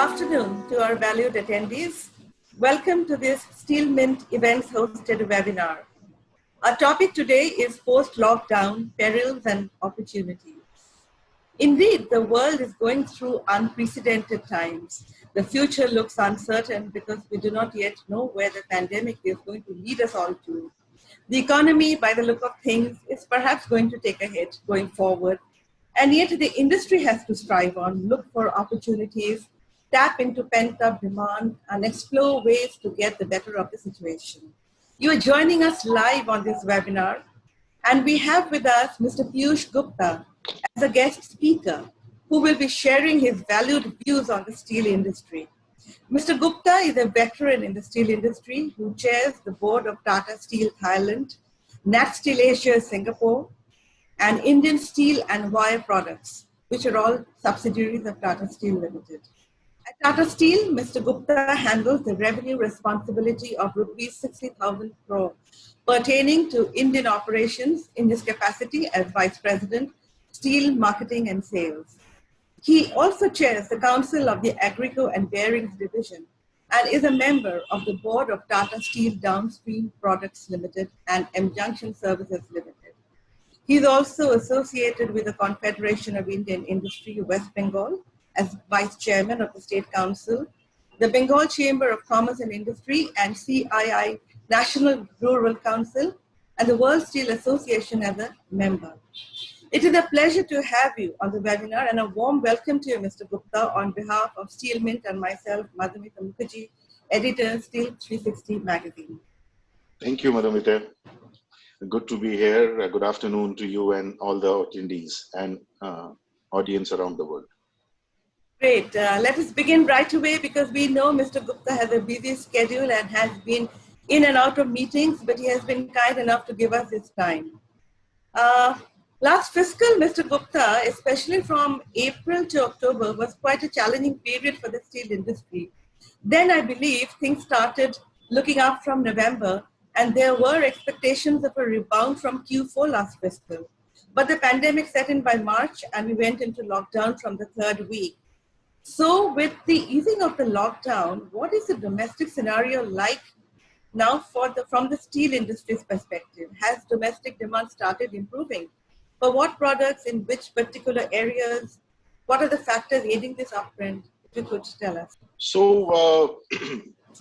afternoon to our valued attendees. Welcome to this Steel Mint Events hosted webinar. Our topic today is post-lockdown perils and opportunities. Indeed, the world is going through unprecedented times. The future looks uncertain because we do not yet know where the pandemic is going to lead us all to. The economy, by the look of things, is perhaps going to take a hit going forward. And yet the industry has to strive on, look for opportunities, tap into pent-up demand, and explore ways to get the better of the situation. You are joining us live on this webinar, and we have with us Mr. Piyush Gupta as a guest speaker, who will be sharing his valued views on the steel industry. Mr. Gupta is a veteran in the steel industry who chairs the board of Tata Steel Thailand, Nat Steel Asia Singapore, and Indian Steel and Wire Products, which are all subsidiaries of Tata Steel Limited. At Tata Steel, Mr. Gupta handles the revenue responsibility of rupees 60,000 crore pertaining to Indian operations in his capacity as Vice President, Steel Marketing and Sales. He also chairs the Council of the Agrico and Bearings Division and is a member of the board of Tata Steel Downstream Products Limited and M Junction Services Limited. He is also associated with the Confederation of Indian Industry, West Bengal, as Vice Chairman of the State Council, the Bengal Chamber of Commerce and Industry, and CII National Rural Council, and the World Steel Association as a member. It is a pleasure to have you on the webinar, and a warm welcome to you, Mr. Gupta, on behalf of Steel Mint and myself, Madhumita Mukherjee, editor, Steel 360 magazine. Thank you, Madhumita. Good to be here. Good afternoon to you and all the attendees and audience around the world. Great. Let us begin right away because we know Mr. Gupta has a busy schedule and has been in and out of meetings, but he has been kind enough to give us his time. Last fiscal, Mr. Gupta, especially from April to October, was quite a challenging period for the steel industry. Then I believe things started looking up from November, and there were expectations of a rebound from Q4 last fiscal. But the pandemic set in by March, and we went into lockdown from the third week. So with the easing of the lockdown, what is the domestic scenario like now from the steel industry's perspective? Has domestic demand started improving? For what products, in which particular areas? What are the factors aiding this uptrend? If you could tell us. So,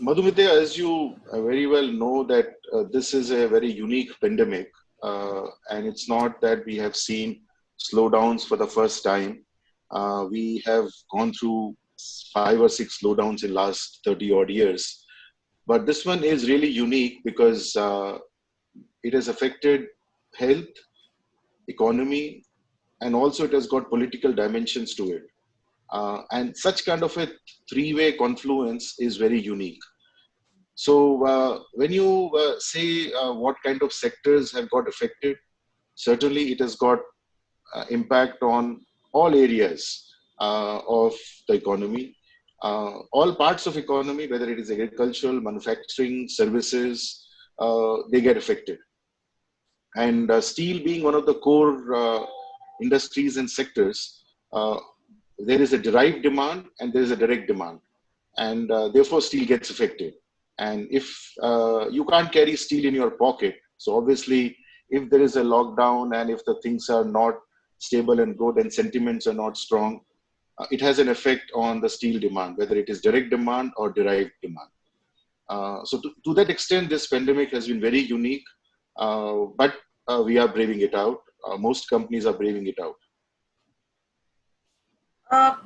Madhumita, as you very well know that this is a very unique pandemic, and it's not that we have seen slowdowns for the first time. We have gone through 5 or 6 slowdowns in last 30 odd years, but this one is really unique because it has affected health, economy, and also it has got political dimensions to it. And such kind of a three-way confluence is very unique. So when you say what kind of sectors have got affected, certainly it has got impact on all areas of the economy, all parts of economy, whether it is agricultural, manufacturing, services, they get affected. And steel being one of the core industries and sectors, there is a derived demand and there is a direct demand, and therefore steel gets affected. And if you can't carry steel in your pocket, so obviously if there is a lockdown and if the things are not stable and good and sentiments are not strong, it has an effect on the steel demand, whether it is direct demand or derived demand. So to that extent, this pandemic has been very unique, but we are braving it out. Most companies are braving it out.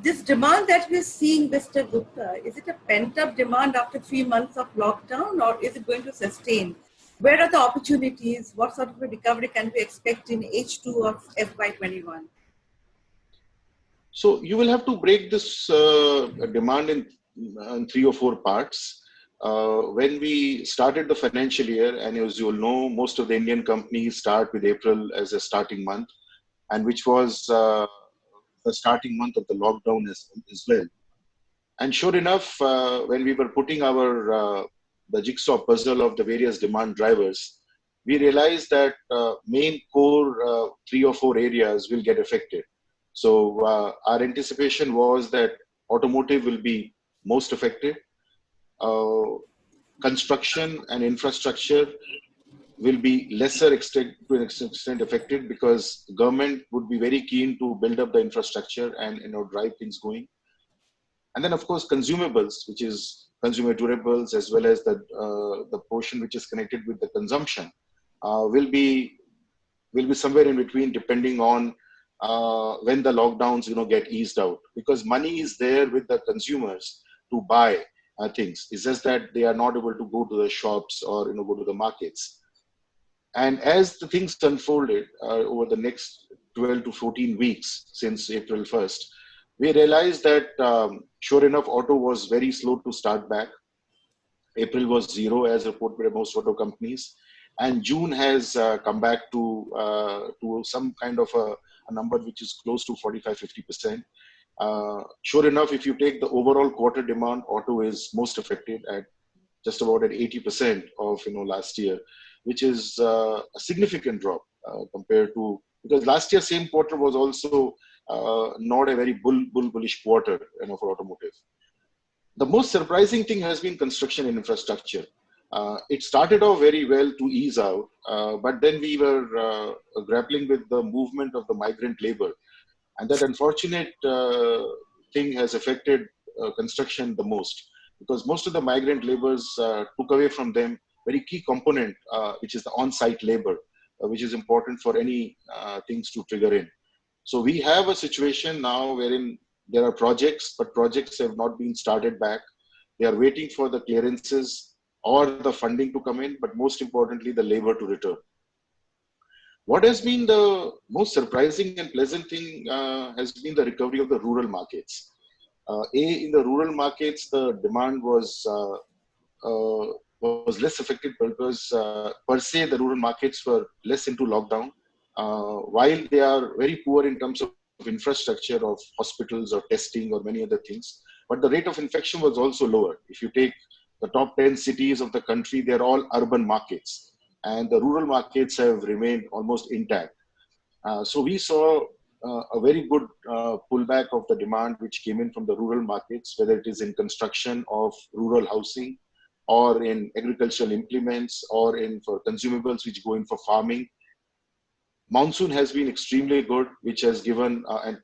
This demand that we're seeing, Mr. Gupta, is it a pent-up demand after 3 months of lockdown, or is it going to sustain? Where are the opportunities? What sort of a recovery can we expect in H2 of FY21? So you will have to break this demand in 3 or 4 parts. When we started the financial year, and as you will know, most of the Indian companies start with April as a starting month, and which was the starting month of the lockdown as well. And sure enough, when we were putting the jigsaw puzzle of the various demand drivers, we realized that main core 3 or 4 areas will get affected. So our anticipation was that automotive will be most affected. Uh, Construction and infrastructure will be lesser extent to an extent affected because government would be very keen to build up the infrastructure and drive things going. And then of course consumables, which is consumer durables as well as the portion which is connected with the consumption, will be somewhere in between depending on when the lockdowns get eased out, because money is there with the consumers to buy things. It's just that they are not able to go to the shops or go to the markets. And as the things unfolded over the next 12 to 14 weeks since April 1st, we realized that sure enough, auto was very slow to start back. April was zero as reported by most auto companies, and June has come back to some kind of a number which is close to 45-50%. Sure enough, if you take the overall quarter demand, auto is most affected at just about at 80% of last year, which is a significant drop compared to, because last year same quarter was also not a very bullish quarter for automotive. The most surprising thing has been construction and infrastructure. It started off very well to ease out, but then we were grappling with the movement of the migrant labor, and that unfortunate thing has affected construction the most, because most of the migrant laborers took away from them very key component, which is the on-site labor, which is important for any things to trigger in. So we have a situation now wherein there are projects, but projects have not been started back. They are waiting for the clearances or the funding to come in, but most importantly, the labor to return. What has been the most surprising and pleasant thing has been the recovery of the rural markets. In the rural markets, the demand was less affected because per se the rural markets were less into lockdown. While they are very poor in terms of infrastructure of hospitals or testing or many other things, but the rate of infection was also lower. If you take the top 10 cities of the country, they're all urban markets, and the rural markets have remained almost intact. So we saw a very good pullback of the demand which came in from the rural markets, whether it is in construction of rural housing or in agricultural implements or in for consumables which go in for farming. Monsoon has been extremely good, which has given, and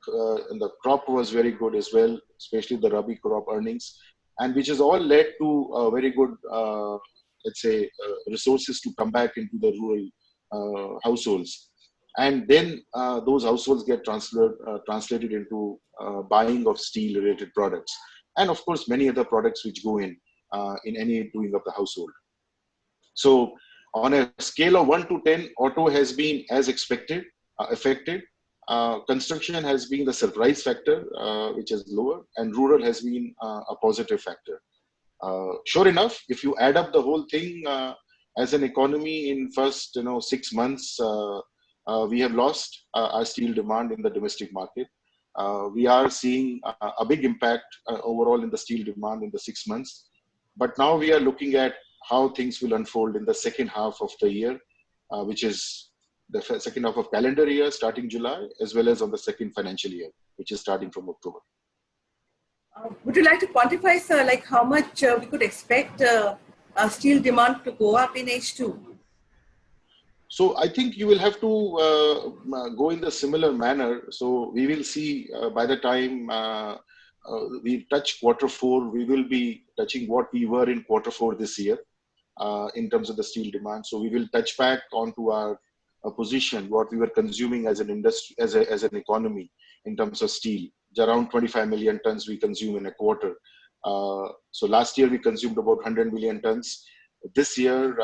the crop was very good as well, especially the Rabi crop earnings, and which has all led to very good, let's say, resources to come back into the rural households. And then those households get translated into buying of steel-related products, and of course many other products which go in any doing of the household. So on a scale of 1 to 10, auto has been as expected, affected. Construction has been the surprise factor, which is lower, and rural has been a positive factor. Sure enough, if you add up the whole thing, as an economy in first 6 months, we have lost our steel demand in the domestic market. We are seeing a big impact overall in the steel demand in the 6 months. But now we are looking at how things will unfold in the second half of the year, which is the second half of calendar year starting July, as well as on the second financial year, which is starting from October. Would you like to quantify, sir, like how much we could expect steel demand to go up in H2? So I think you will have to go in the similar manner. So we will see by the time we touch Q4, we will be touching what we were in Q4 this year in terms of the steel demand. So we will touch back onto our position, what we were consuming as an industry, as an economy in terms of steel. Around 25 million tons we consume in a quarter. So last year we consumed about 100 million tons. This year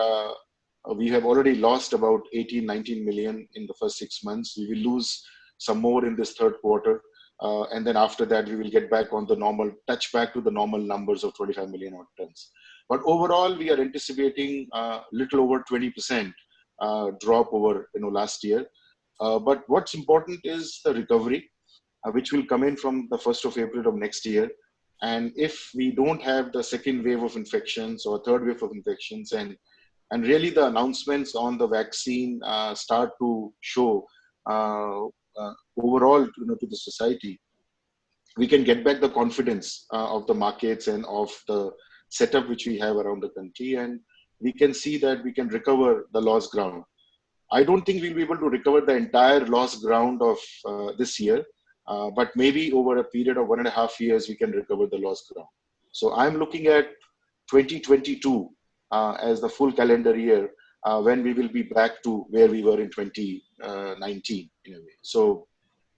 we have already lost about 18-19 million in the first 6 months. We will lose some more in this third quarter. And then after that, we will get back on the normal, touch back to the normal numbers of 25 million odd tons. But overall, we are anticipating little over 20% drop over last year. But what's important is the recovery, which will come in from the 1st of April of next year. And if we don't have the second wave of infections or third wave of infections, and really the announcements on the vaccine start to show overall to the society, we can get back the confidence of the markets and of the setup which we have around the country, and we can see that we can recover the lost ground. I don't think we'll be able to recover the entire lost ground of this year, but maybe over a period of 1.5 years, we can recover the lost ground. So I'm looking at 2022 as the full calendar year when we will be back to where we were in 2019 in a way. So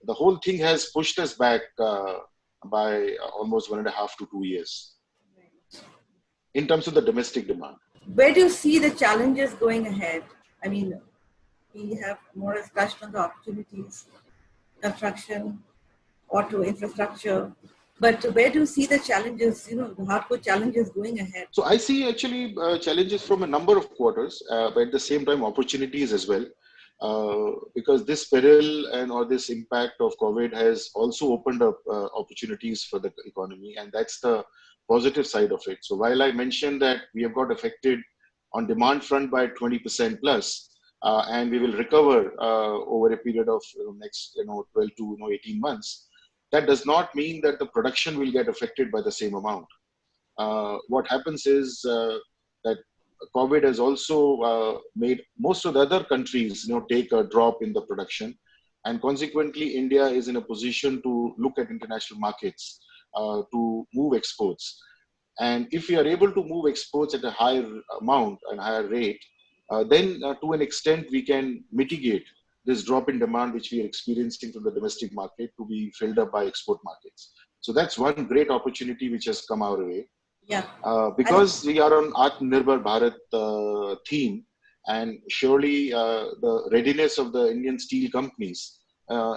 the whole thing has pushed us back by almost 1.5 to 2 years in terms of the domestic demand. Where do you see the challenges going ahead? I mean, we have more or less touched on the opportunities, construction, auto infrastructure, but where do you see the challenges, the hardcore challenges going ahead? So I see actually challenges from a number of quarters, but at the same time opportunities as well, because this peril and or this impact of COVID has also opened up opportunities for the economy, and that's the positive side of it. So while I mentioned that we have got affected on demand front by 20% plus, and we will recover over a period of next 12 to 18 months, that does not mean that the production will get affected by the same amount. What happens is that COVID has also made most of the other countries take a drop in the production, and consequently India is in a position to look at international markets to move exports. And if we are able to move exports at a higher amount and higher rate, then to an extent we can mitigate this drop in demand which we are experiencing from the domestic market to be filled up by export markets. So that's one great opportunity which has come our way. Yeah. Because we are on Atmanirbhar Bharat theme, and surely the readiness of the Indian steel companies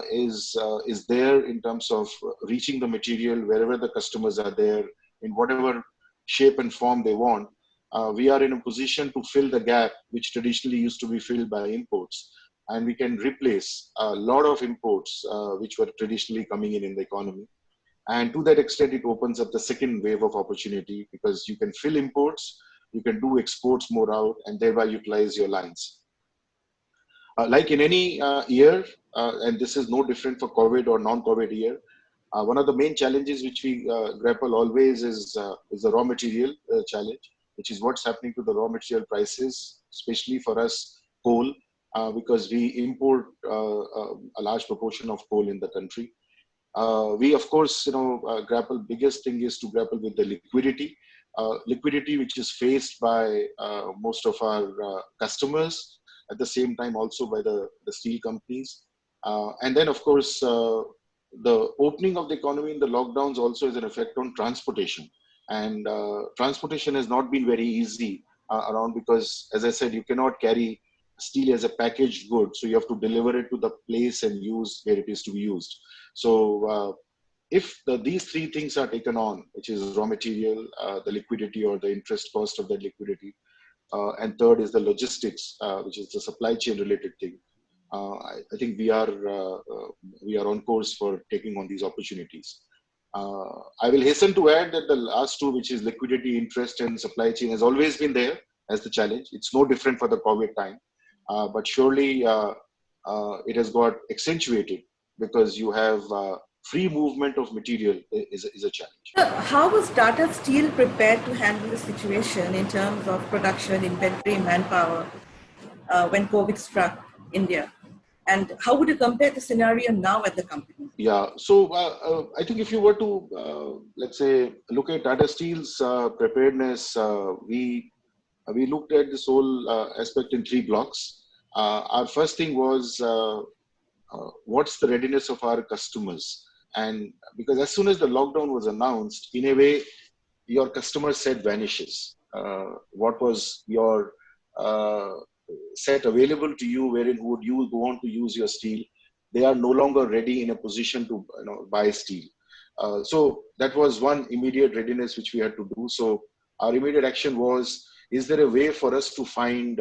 is there in terms of reaching the material wherever the customers are there, in whatever shape and form they want. We are in a position to fill the gap which traditionally used to be filled by imports, and we can replace a lot of imports which were traditionally coming in the economy. And to that extent, it opens up the second wave of opportunity, because you can fill imports, you can do exports more out, and thereby utilize your lines. Like in any year, and this is no different for COVID or non-COVID year, one of the main challenges which we grapple always is the raw material challenge, which is what's happening to the raw material prices, especially for us, coal, because we import a large proportion of coal in the country. We of course grapple, biggest thing is to grapple with the liquidity which is faced by most of our customers, at the same time also by the steel companies, and then of course the opening of the economy in the lockdowns also has an effect on transportation, and transportation has not been very easy around, because as I said, you cannot carry steel as a packaged good, so you have to deliver it to the place and use where it is to be used. So if these three things are taken on, which is raw material, the liquidity or the interest cost of that liquidity, and third is the logistics, which is the supply chain related thing, I think we are on course for taking on these opportunities. I will hasten to add that the last two, which is liquidity, interest, and supply chain, has always been there as the challenge. It's no different for the COVID time, but surely it has got accentuated, because you have free movement of material is a challenge. How was Tata Steel prepared to handle the situation in terms of production, inventory, manpower when COVID struck India? And how would you compare the scenario now at the company? Yeah, so I think if you were to, let's say, look at Tata Steel's preparedness, we looked at this whole aspect in three blocks. Our first thing was what's the readiness of our customers? And because as soon as the lockdown was announced, in a way, your customer set vanishes. What was your set available to you, wherein would you go on to use your steel? They are no longer ready in a position to buy steel. So that was one immediate readiness which we had to do. So our immediate action was, is there a way for us to find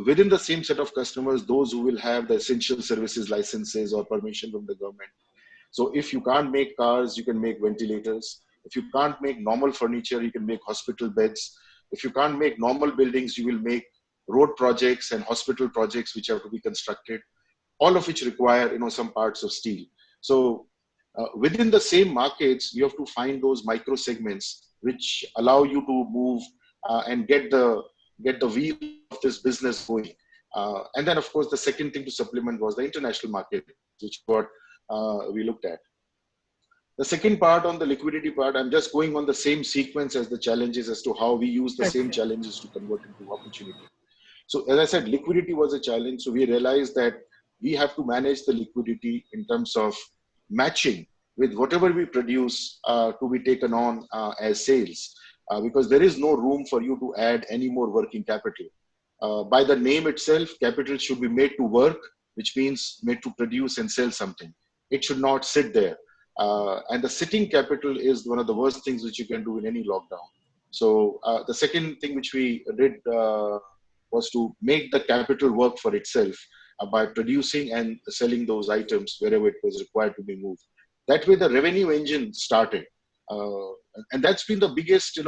within the same set of customers those who will have the essential services licenses or permission from the government? So if you can't make cars, you can make ventilators. If you can't make normal furniture, you can make hospital beds. If you can't make normal buildings, you will make road projects and hospital projects which have to be constructed, all of which require some parts of steel. So within the same markets, you have to find those micro segments which allow you to move and get the wheel of this business going. And then, of course, the second thing to supplement was the international market, which what we looked at. The second part on the liquidity part, I'm just going on the same sequence as the challenges as to how we use the same challenges to convert into opportunity. So as I said, liquidity was a challenge. So we realized that we have to manage the liquidity in terms of matching with whatever we produce to be taken on as sales, because there is no room for you to add any more working capital. By the name itself, capital should be made to work, which means made to produce and sell something. It should not sit there. And the sitting capital is one of the worst things which you can do in any lockdown. So the second thing which we did was to make the capital work for itself by producing and selling those items wherever it was required to be moved. That way, the revenue engine started, and that's been the biggest,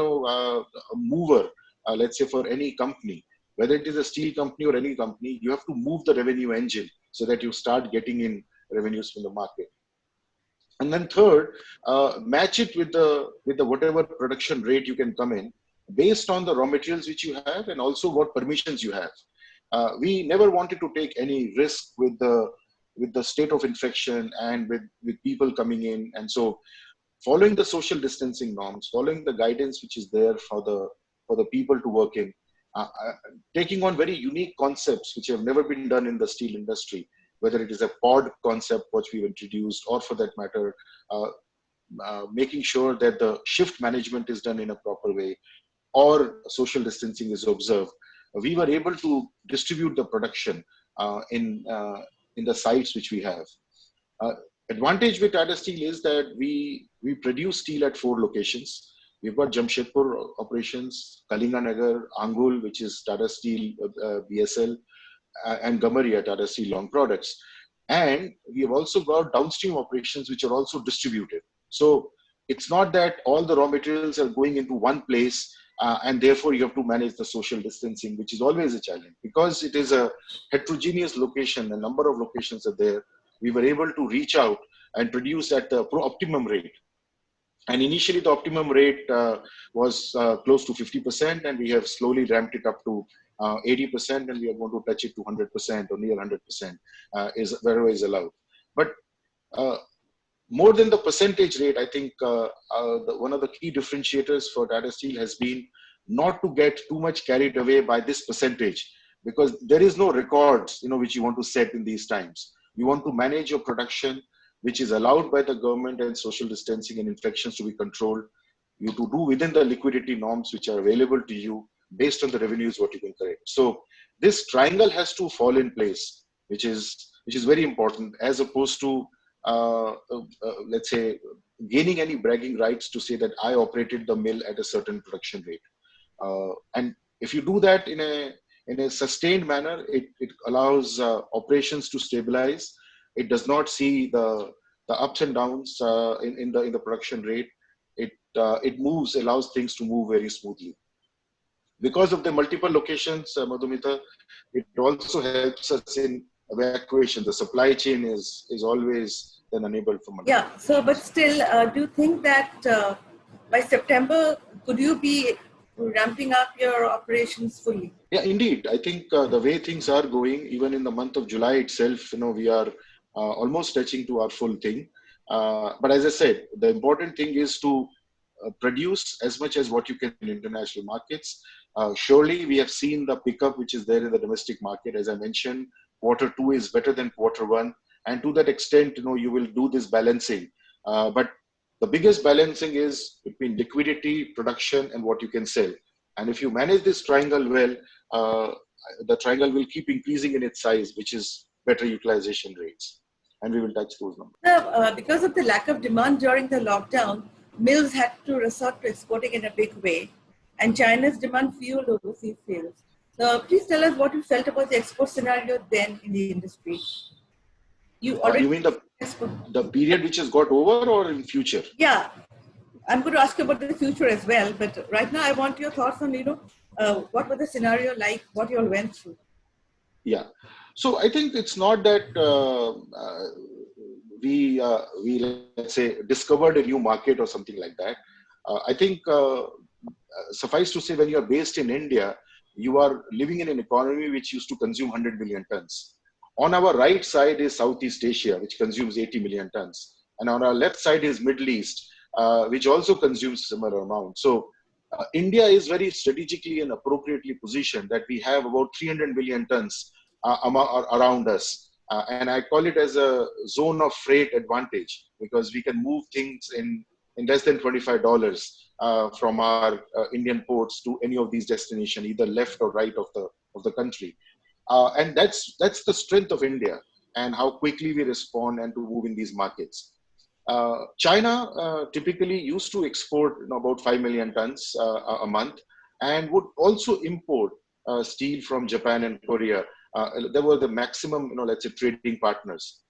mover. Let's say for any company, whether it is a steel company or any company, you have to move the revenue engine so that you start getting in revenues from the market. And then third, match it with the whatever production rate you can come in based on the raw materials which you have and also what permissions you have. We never wanted to take any risk with the state of infection and with people coming in. And so following the social distancing norms, following the guidance which is there for the people to work in, taking on very unique concepts which have never been done in the steel industry, whether it is a pod concept which we've introduced, or for that matter, making sure that the shift management is done in a proper way, or social distancing is observed. We were able to distribute the production in the sites which we have. Advantage with Tata Steel is that we produce steel at 4 locations. We've got Jamshedpur operations, Kalinganagar, Angul, which is Tata Steel BSL, and Gamaria, Tata Steel Long Products. And we have also got downstream operations which are also distributed. So it's not that all the raw materials are going into one place and therefore you have to manage the social distancing, which is always a challenge. Because it is a heterogeneous location, a number of locations are there, we were able to reach out and produce at the optimum rate. And initially the optimum rate was close to 50%, and we have slowly ramped it up to 80%, and we are going to touch it to 100% or near 100% is wherever is allowed. But more than the percentage rate, I think one of the key differentiators for Tata Steel has been not to get too much carried away by this percentage, because there is no records, which you want to set in these times. You want to manage your production, which is allowed by the government and social distancing and infections to be controlled. You to do within the liquidity norms which are available to you based on the revenues what you can collect. So this triangle has to fall in place, which is very important, as opposed to let's say gaining any bragging rights to say that I operated the mill at a certain production rate. And if you do that in a sustained manner, it allows operations to stabilize. It does not see the ups and downs in the production rate. It allows things to move very smoothly. Because of the multiple locations, Madhumita, it also helps us in evacuation. The supply chain is always then enabled for money. Yeah. So, but still, do you think that by September could you be ramping up your operations fully? Yeah, indeed. I think the way things are going, even in the month of July itself, we are almost touching to our full thing. But as I said, the important thing is to produce as much as what you can in international markets. Surely we have seen the pickup which is there in the domestic market. As I mentioned, Q2 is better than Q1. And to that extent, you will do this balancing. But the biggest balancing is between liquidity, production, and what you can sell. And if you manage this triangle well, the triangle will keep increasing in its size, which is better utilization rates. And we will touch those numbers. Now, because of the lack of demand during the lockdown, mills had to resort to exporting in a big way, and China's demand fueled overseas sales. So please tell us what you felt about the export scenario then in the industry. You mean the period which has got over, or in future? Yeah, I'm going to ask you about the future as well, but right now I want your thoughts on, what was the scenario like, what you all went through? Yeah. So I think it's not that we let's say discovered a new market or something like that. I think suffice to say, when you are based in India, you are living in an economy which used to consume 100 million tons. On our right side is Southeast Asia, which consumes 80 million tons, and on our left side is Middle East, which also consumes similar amount. So India is very strategically and appropriately positioned that we have about 300 million tons around us. And I call it as a zone of freight advantage because we can move things in less than $25 from our Indian ports to any of these destinations, either left or right of the country. And that's the strength of India and how quickly we respond and to move in these markets. China typically used to export about 5 million tons a month and would also import steel from Japan and Korea. They were the maximum, let's say, trading partners.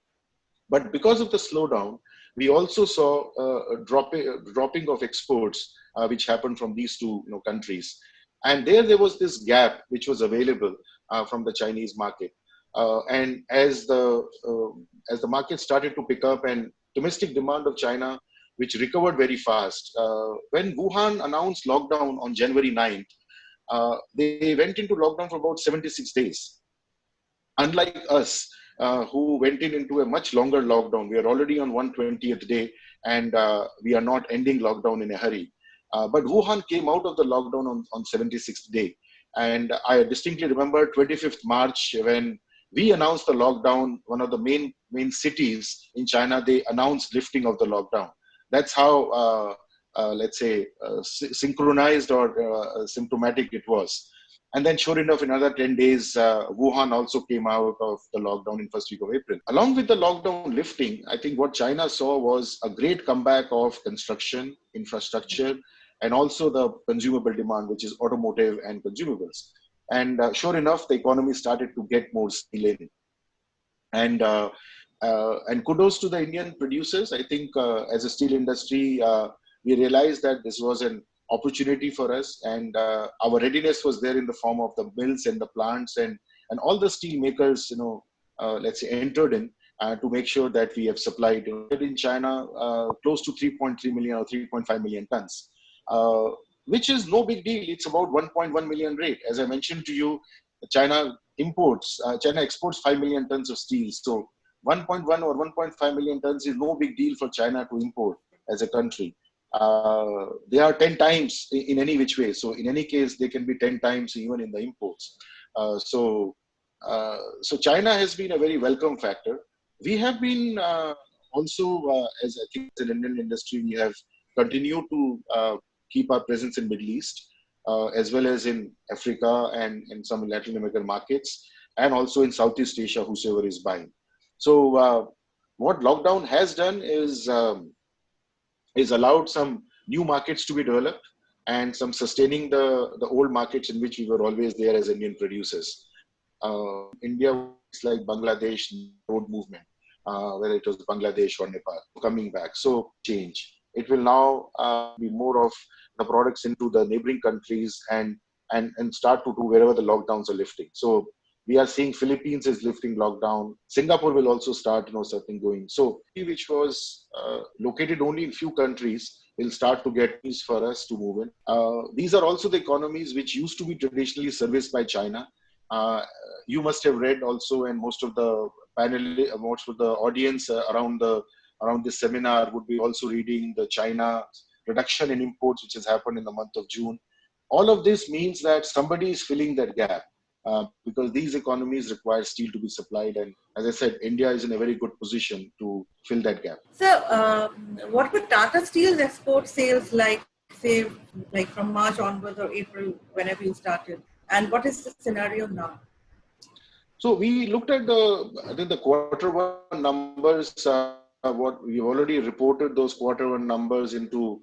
But because of the slowdown, we also saw a dropping of exports, which happened from these two countries. And there was this gap which was available from the Chinese market. And as the market started to pick up and domestic demand of China, which recovered very fast, when Wuhan announced lockdown on January 9th, they went into lockdown for about 76 days. Unlike us, who went into a much longer lockdown, we are already on 120th day and we are not ending lockdown in a hurry. But Wuhan came out of the lockdown on 76th day. And I distinctly remember 25th March when we announced the lockdown, one of the main cities in China, they announced lifting of the lockdown. That's how, let's say, synchronized or symptomatic it was. And then sure enough, in another 10 days, Wuhan also came out of the lockdown in first week of April. Along with the lockdown lifting, I think what China saw was a great comeback of construction, infrastructure, and also the consumable demand, which is automotive and consumables. And sure enough, the economy started to get more steel in. And kudos to the Indian producers. I think as a steel industry, we realized that this was an opportunity for us, and our readiness was there in the form of the mills and the plants and all the steel makers, let's say, entered in to make sure that we have supplied in China close to 3.3 million or 3.5 million tons, which is no big deal. It's about 1.1 million rate. As I mentioned to you, China exports 5 million tons of steel. So 1.1 or 1.5 million tons is no big deal for China to import as a country. They are 10 times in any which way. So in any case, they can be 10 times even in the imports. So China has been a very welcome factor. We have been also, as I think as an Indian industry, we have continued to keep our presence in Middle East, as well as in Africa and in some Latin American markets, and also in Southeast Asia, whosoever is buying. So what lockdown has done is allowed some new markets to be developed and some sustaining the old markets in which we were always there as Indian producers. India is like Bangladesh road movement, whether it was Bangladesh or Nepal, coming back. So change. It will now be more of the products into the neighboring countries and start to do wherever the lockdowns are lifting. So we are seeing Philippines is lifting lockdown. Singapore will also start, certain going. So which was located only in few countries will start to get ease for us to move in. These are also the economies which used to be traditionally serviced by China. You must have read also, and most of the audience around this seminar would be also reading the China reduction in imports, which has happened in the month of June. All of this means that somebody is filling that gap. Because these economies require steel to be supplied. And as I said, India is in a very good position to fill that gap. So what were Tata Steel's export sales like, say, like from March onwards or April, whenever you started? And what is the scenario now? So we looked at the quarter one numbers, what we've already reported those quarter one numbers into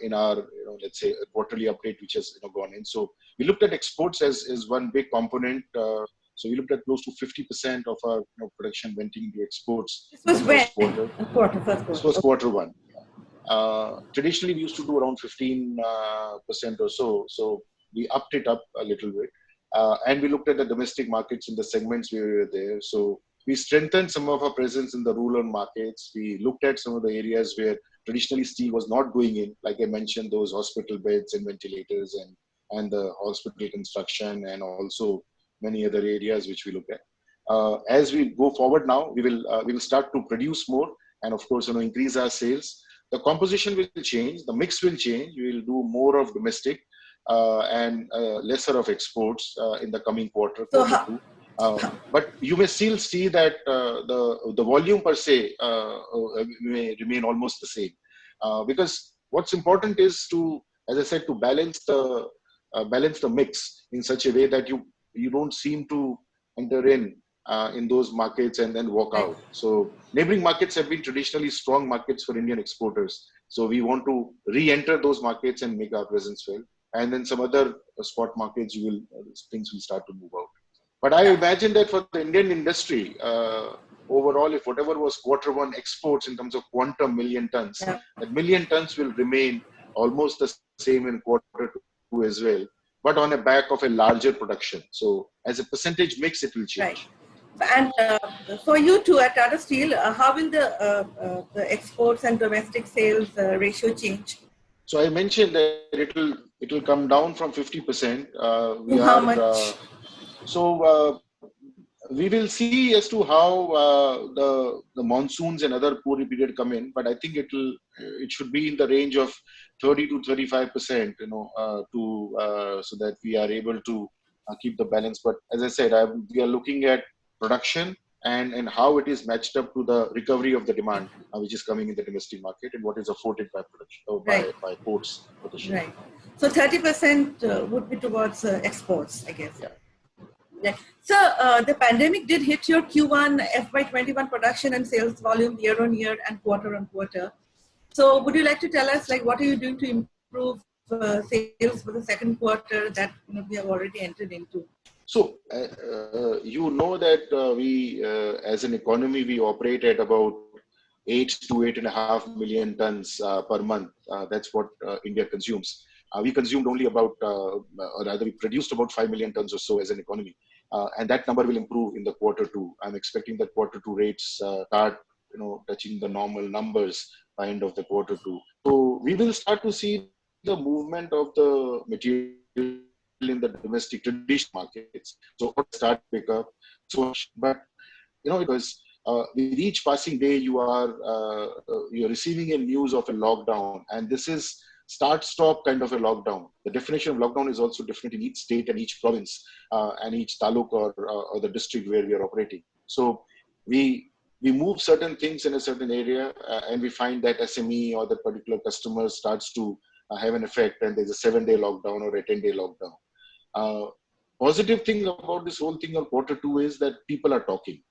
in our, let's say, a quarterly update, which has gone in. So we looked at exports as one big component. So we looked at close to 50% of our production went into exports. This was when? First quarter. This was quarter one. Traditionally, we used to do around 15% or so. So we upped it up a little bit. And we looked at the domestic markets in the segments we were there. So we strengthened some of our presence in the rural markets. We looked at some of the areas where traditionally steel was not going in, like I mentioned, those hospital beds and ventilators and the hospital construction, and also many other areas which we look at. As we go forward now, we will start to produce more, and of course, increase our sales. The composition will change, the mix will change. We will do more of domestic and lesser of exports in the coming quarter So, two. But you may still see that the volume per se may remain almost the same, because what's important is to, as I said, to balance the mix in such a way that you don't seem to enter in those markets and then walk out. So neighboring markets have been traditionally strong markets for Indian exporters. So we want to re-enter those markets and make our presence well. And then some other spot markets, things will start to move out. But I imagine that for the Indian industry, overall, if whatever was quarter one exports in terms of quantum million tons, that million tons will remain almost the same in quarter two as well, but on the back of a larger production. So as a percentage mix, it will change. Right. And for you too at Tata Steel, how will the exports and domestic sales ratio change? So I mentioned that it will come down from 50%. How much? We will see as to how the monsoons and other poor period come in, but I think it should be in the range of 30 to 35%, so that we are able to keep the balance. But as I said, we are looking at production and how it is matched up to the recovery of the demand, which is coming in the domestic market, and what is afforded by production or by ports for the ship. Right. So 30% would be towards exports, I guess. Yeah. Yeah. So the pandemic did hit your Q1 FY21 production and sales volume year on year and quarter on quarter. So would you like to tell us, like, what are you doing to improve sales for the second quarter that we have already entered into? So you know that we, as an economy, we operate at about 8 to 8.5 million tons per month. That's what India consumes. We consumed only about, or rather, we produced about 5 million tons or so as an economy. And that number will improve in the quarter two. I'm expecting that quarter two rates start, touching the normal numbers by end of the quarter two. So we will start to see the movement of the material in the domestic traditional markets. So start to pick up. So, but because with each passing day, you're receiving a news of a lockdown, and this is start-stop kind of a lockdown. The definition of lockdown is also different in each state and each province and each taluk or the district where we are operating. So we move certain things in a certain area, and we find that SME or that particular customer starts to have an effect, and there's a 7-day lockdown or a 10-day lockdown. Positive thing about this whole thing of quarter two is that people are talking.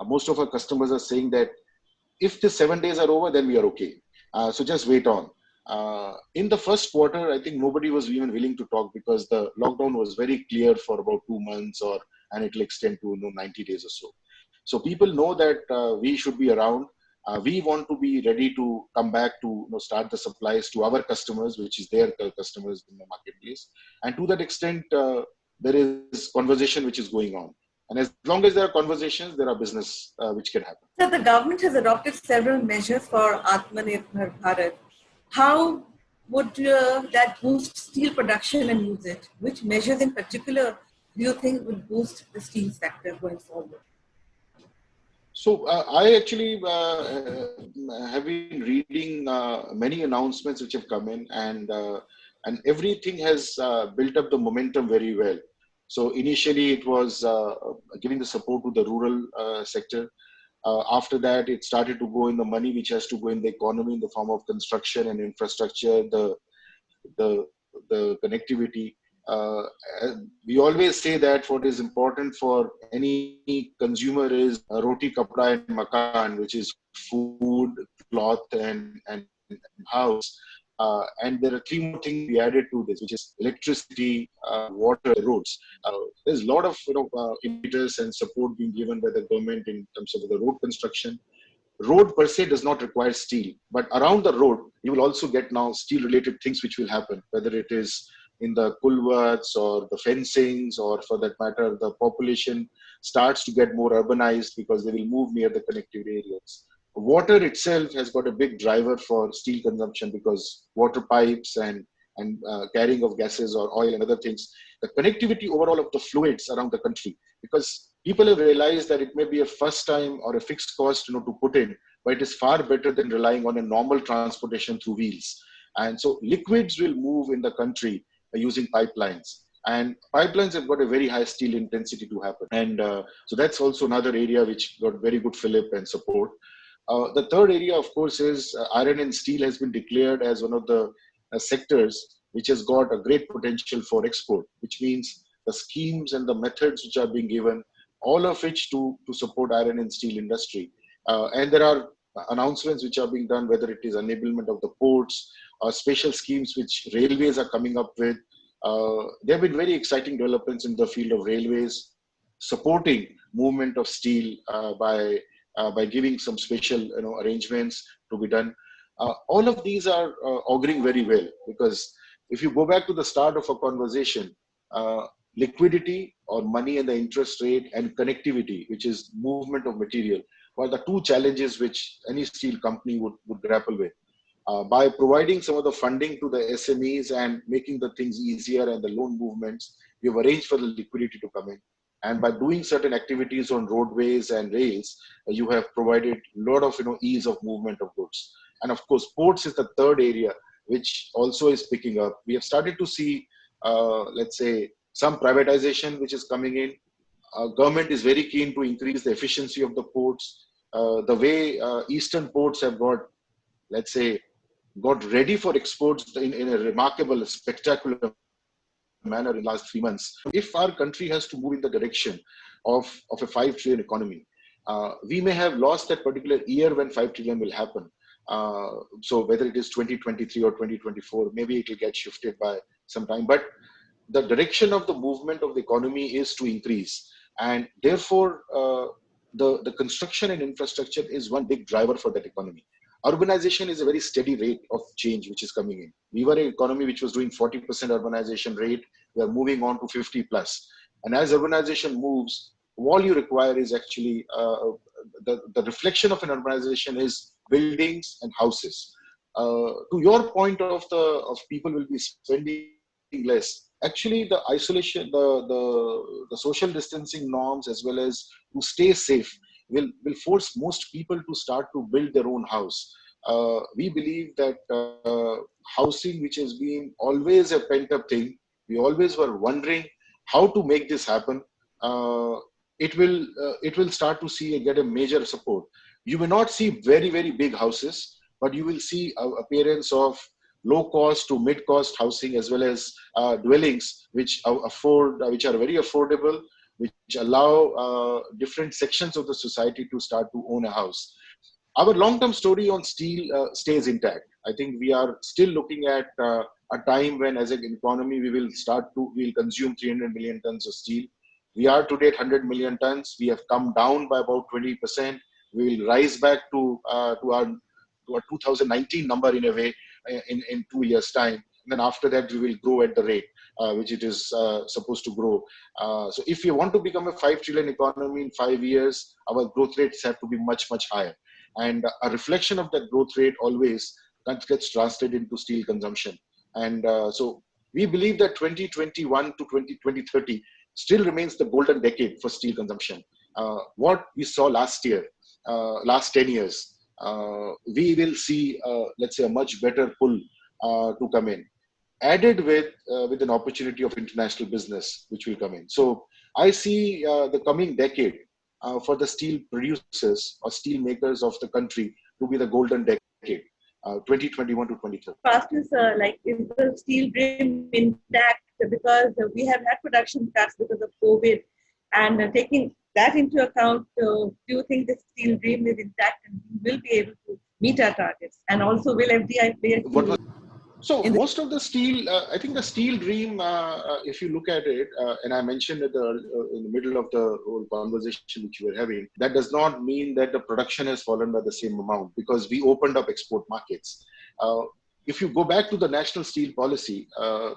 Most of our customers are saying that if the 7 days are over, then we are okay. So just wait on. In the first quarter, I think nobody was even willing to talk because the lockdown was very clear for about 2 months, and it will extend to 90 days or so. So people know that we should be around. We want to be ready to come back to start the supplies to our customers, which is their customers in the marketplace. And to that extent, there is conversation which is going on. And as long as there are conversations, there are business which can happen. So the government has adopted several measures for Atmanirbhar Bharat. How would that boost steel production and use it? Which measures in particular do you think would boost the steel sector going forward? So I actually have been reading many announcements which have come in, and everything has built up the momentum very well. So initially it was giving the support to the rural sector. After that, it started to go in the money which has to go in the economy in the form of construction and infrastructure, the connectivity. We always say that what is important for any consumer is roti, kapda, and makan, which is food, cloth, and house. And there are 3 more things we added to this, which is electricity, water, roads. There's a lot of impetus and support being given by the government in terms of the road construction. Road per se does not require steel, but around the road, you will also get now steel-related things which will happen, whether it is in the culverts or the fencings, or for that matter, the population starts to get more urbanized because they will move near the connected areas. Water itself has got a big driver for steel consumption because water pipes and carrying of gases or oil and other things, the connectivity overall of the fluids around the country, because people have realized that it may be a first time or a fixed cost, to put in, but it is far better than relying on a normal transportation through wheels. And so liquids will move in the country using pipelines. And pipelines have got a very high steel intensity to happen. And so that's also another area which got very good fillip and support. The third area, of course, is iron and steel has been declared as one of the sectors which has got a great potential for export, which means the schemes and the methods which are being given, all of which to support iron and steel industry. And there are announcements which are being done, whether it is enablement of the ports, special schemes which railways are coming up with. There have been very exciting developments in the field of railways, supporting movement of steel by giving some special arrangements to be done. All of these are auguring very well, because if you go back to the start of a conversation, liquidity or money and the interest rate and connectivity, which is movement of material, were the two challenges which any steel company would grapple with. By providing some of the funding to the SMEs and making the things easier and the loan movements, we have arranged for the liquidity to come in. And by doing certain activities on roadways and rails, you have provided a lot of ease of movement of goods. And of course, ports is the third area which also is picking up. We have started to see, let's say, some privatization which is coming in. Government is very keen to increase the efficiency of the ports. The way eastern ports have got, let's say, got ready for exports in a remarkable, spectacular manner in the last 3 months. If our country has to move in the direction of a 5 trillion economy, we may have lost that particular year when 5 trillion will happen. So whether it is 2023 or 2024, maybe it will get shifted by some time. But the direction of the movement of the economy is to increase. And therefore, the construction and infrastructure is one big driver for that economy. Urbanization is a very steady rate of change which is coming in. We were an economy which was doing 40% urbanization rate. We are moving on to 50 plus. And as urbanization moves, all you require is actually the reflection of an urbanization is buildings and houses. To your point of people will be spending less. Actually, the isolation, the social distancing norms, as well as to stay safe, will force most people to start to build their own house. We believe that housing, which has been always a pent-up thing, we always were wondering how to make this happen. It will start to see and get a major support. You may not see very, very big houses, but you will see appearance of low cost to mid cost housing, as well as dwellings which are very affordable, which allow different sections of the society to start to own a house. Our long-term story on steel stays intact. I think we are still looking at a time when, as an economy, we'll consume 300 million tons of steel. We are today at 100 million tons. We have come down by about 20%. We will rise back to our 2019 number in a way in 2 years' time. And then after that, we will grow at the rate which it is supposed to grow. So if you want to become a 5 trillion economy in 5 years, our growth rates have to be much, much higher. And a reflection of that growth rate always gets translated into steel consumption. And so we believe that 2021 to 2030 still remains the golden decade for steel consumption. What we saw last year, last 10 years, we will see, let's say, a much better pull to come in, added with an opportunity of international business, which will come in. So I see the coming decade for the steel producers or steel makers of the country to be the golden decade, 2021 to 2030. Ask you, sir, is the steel dream intact? Because we have had production cuts because of COVID, and taking that into account, do you think the steel dream is intact and we will be able to meet our targets? And also, will FDI play a key role? So most of the steel, I think the steel dream, if you look at it, and I mentioned in the middle of the whole conversation which we were having, that does not mean that the production has fallen by the same amount, because we opened up export markets. If you go back to the national steel policy,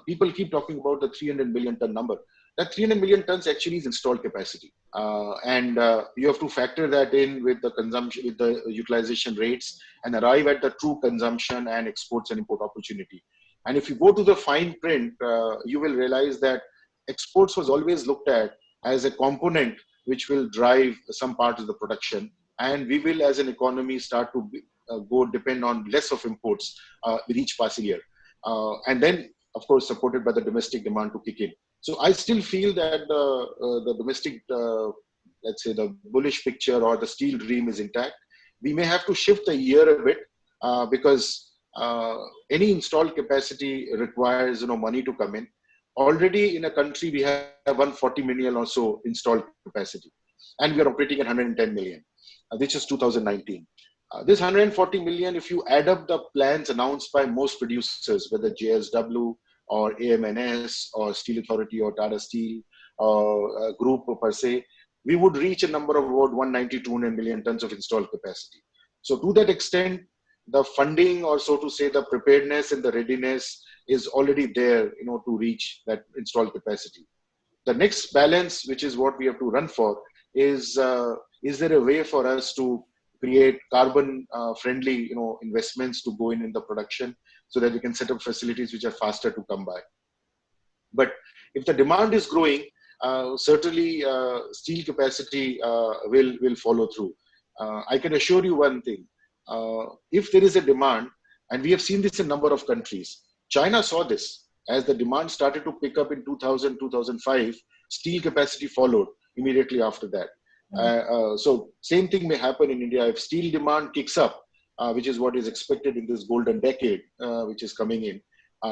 people keep talking about the 300 million ton number. that 300 million tons actually is installed capacity. And you have to factor that in with the consumption, with the utilization rates, and arrive at the true consumption and exports and import opportunity. And if you go to the fine print, you will realize that exports was always looked at as a component which will drive some part of the production. And we will, as an economy, start to go depend on less of imports with each passing year. And then, of course, supported by the domestic demand to kick in. So I still feel that the domestic, let's say, the bullish picture or the steel dream is intact. We may have to shift the year a bit because any installed capacity requires money to come in. Already in a country we have 140 million or so installed capacity, and we are operating at 110 million, which is 2019. This 140 million, if you add up the plans announced by most producers, whether JSW or AMNS or Steel Authority or Tata Steel or group per se, we would reach a number of about 190, 200 million tons of installed capacity. So to that extent, the funding, or so to say, the preparedness and the readiness is already there, to reach that installed capacity. The next balance, which is what we have to run for, is there a way for us to create carbon friendly, investments to go in the production, so that we can set up facilities which are faster to come by. But if the demand is growing, certainly steel capacity will follow through. I can assure you one thing. If there is a demand, and we have seen this in a number of countries, China saw this. As the demand started to pick up in 2000, 2005, steel capacity followed immediately after that. So same thing may happen in India. If steel demand kicks up, which is what is expected in this golden decade, which is coming in,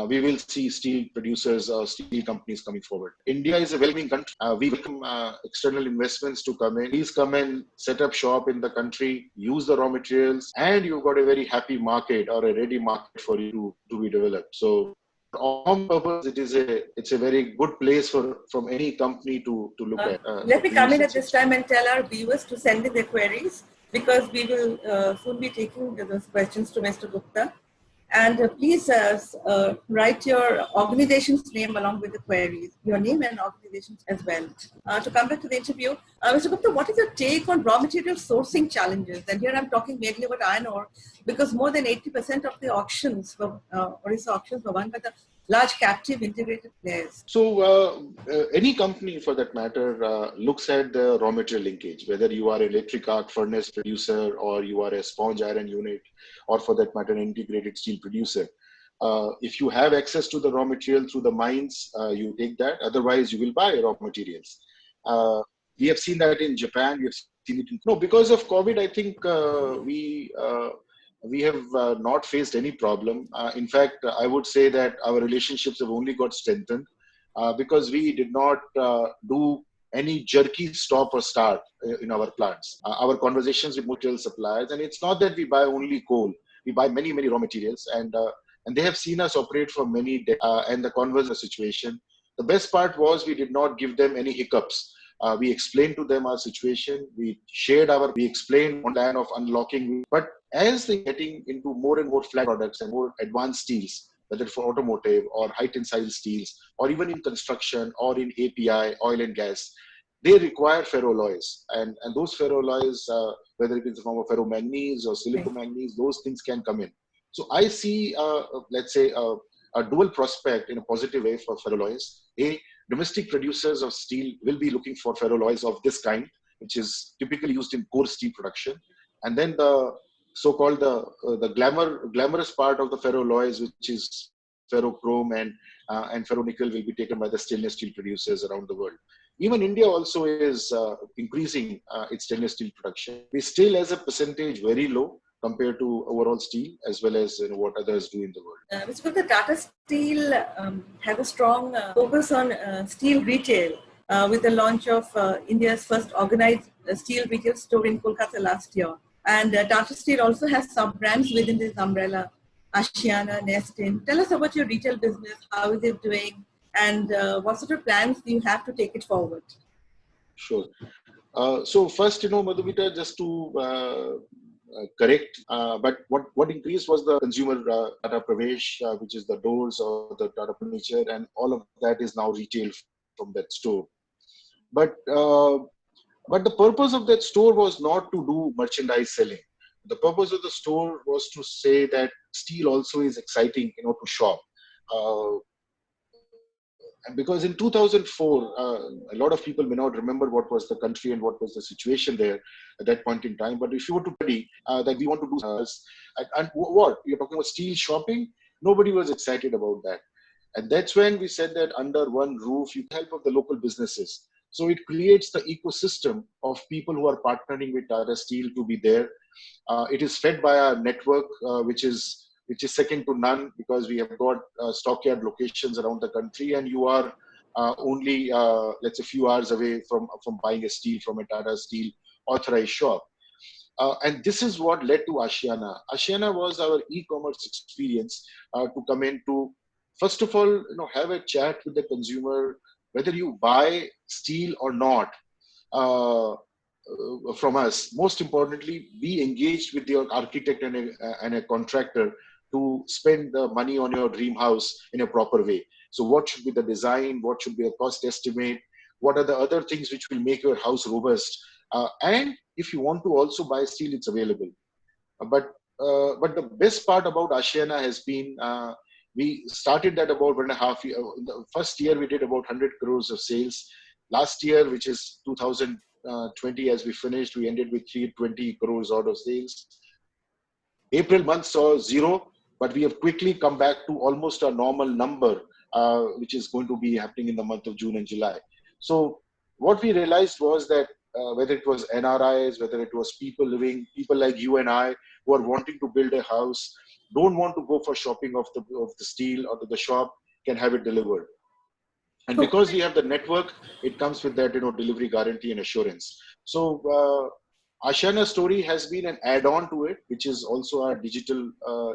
we will see steel producers or steel companies coming forward. India is a welcoming country. We welcome external investments to come in. Please come and set up shop in the country, use the raw materials, and you've got a very happy market or a ready market for you to be developed. So on purpose, it's a very good place from any company to look at. Let me come in at this time and tell our viewers to send in their queries, because we will soon be taking those questions to Mr. Gupta. And please write your organization's name along with the queries, your name and organizations as well. To come back to the interview, Mr. Gupta, what is your take on raw material sourcing challenges? And here I'm talking mainly about iron ore, because more than 80% of the auctions, Orissa auctions, were won by the large captive integrated players. So any company, for that matter, looks at the raw material linkage, whether you are an electric arc furnace producer or you are a sponge iron unit, or for that matter, an integrated steel producer. If you have access to the raw material through the mines, you take that. Otherwise, you will buy raw materials. We have seen that in Japan. We have seen it in because of COVID. I think we have not faced any problem. In fact, I would say that our relationships have only got strengthened because we did not do any jerky stop or start in our plants. Our conversations with material suppliers, and it's not that we buy only coal. We buy many raw materials, and they have seen us operate for many days, and the converse situation. The best part was we did not give them any hiccups. We explained to them our situation. We explained one plan of unlocking. But as they're getting into more and more flat products and more advanced steels, whether for automotive or high tensile steels, or even in construction or in API, oil and gas, they require ferroalloys. And those ferroalloys, whether it is in the form of ferromanganese or silicomanganese, those things can come in. So I see, let's say, a dual prospect in a positive way for ferroalloys. Domestic producers of steel will be looking for ferroalloys of this kind, which is typically used in core steel production. And then the so-called the glamorous part of the ferroalloys, which is ferrochrome and ferronickel, will be taken by the stainless steel producers around the world. Even India also is increasing its stainless steel production. We still, as a percentage, very low compared to overall steel, as well as what others do in the world. Mr. Gupta, Tata Steel have a strong focus on steel retail with the launch of India's first organized steel retail store in Kolkata last year. And Tata Steel also has sub-brands within this umbrella, Ashiana, Nestin. Tell us about your retail business. How is it doing? And what sort of plans do you have to take it forward? Sure. So first, Madhumita, just to correct, but what increased was the consumer Tata Pravesh, which is the doors or the Tata furniture, and all of that is now retail from that store. But but the purpose of that store was not to do merchandise selling. The purpose of the store was to say that steel also is exciting, to shop. Uh, and because in 2004, a lot of people may not remember what was the country and what was the situation there at that point in time. But if you were to study that we want to do and what you're talking about steel shopping, nobody was excited about that. And that's when we said that under one roof, you can help of the local businesses. So it creates the ecosystem of people who are partnering with Tata Steel to be there. It is fed by a network which is second to none, because we have got stockyard locations around the country, and you are only let's say a few hours away from buying a steel from a Tata Steel authorized shop. And this is what led to Ashiana. Ashiana was our e-commerce experience to come in to, first of all, have a chat with the consumer, whether you buy steel or not from us. Most importantly, be engaged with your architect and a contractor to spend the money on your dream house in a proper way. So what should be the design? What should be a cost estimate? What are the other things which will make your house robust? And if you want to also buy steel, it's available. But the best part about Ashiana has been we started that about 1.5 years. The first year we did about 100 crores of sales. Last year, which is 2020, as we finished, we ended with 320 crores out of sales. April month saw zero, but we have quickly come back to almost a normal number, which is going to be happening in the month of June and July. So what we realized was that whether it was NRIs, whether it was people like you and I, who are wanting to build a house, don't want to go for shopping of the steel or the shop, can have it delivered. And because we have the network, it comes with that delivery guarantee and assurance. So Ashiana story has been an add-on to it, which is also our digital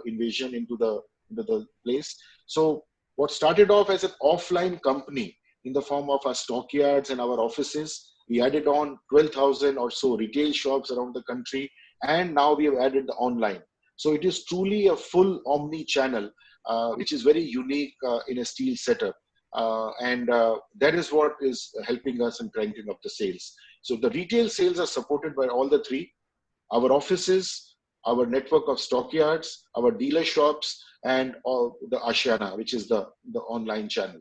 invasion into the place. So what started off as an offline company in the form of our stockyards and our offices, we added on 12,000 or so retail shops around the country, and now we have added the online. So it is truly a full omni-channel, which is very unique in a steel setup. And that is what is helping us in cranking up the sales. So the retail sales are supported by all the three: our offices, our network of stockyards, our dealer shops, and all the Ashiana, which is the online channel.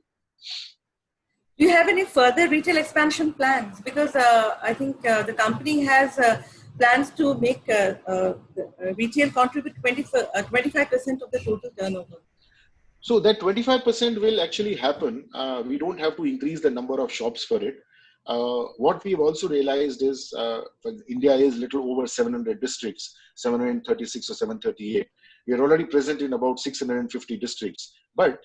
Do you have any further retail expansion plans? Because I think the company has plans to make retail contribute 25% of the total turnover. So that 25% will actually happen. We don't have to increase the number of shops for it. What we've also realized is India is little over 700 districts, 736 or 738. We are already present in about 650 districts. But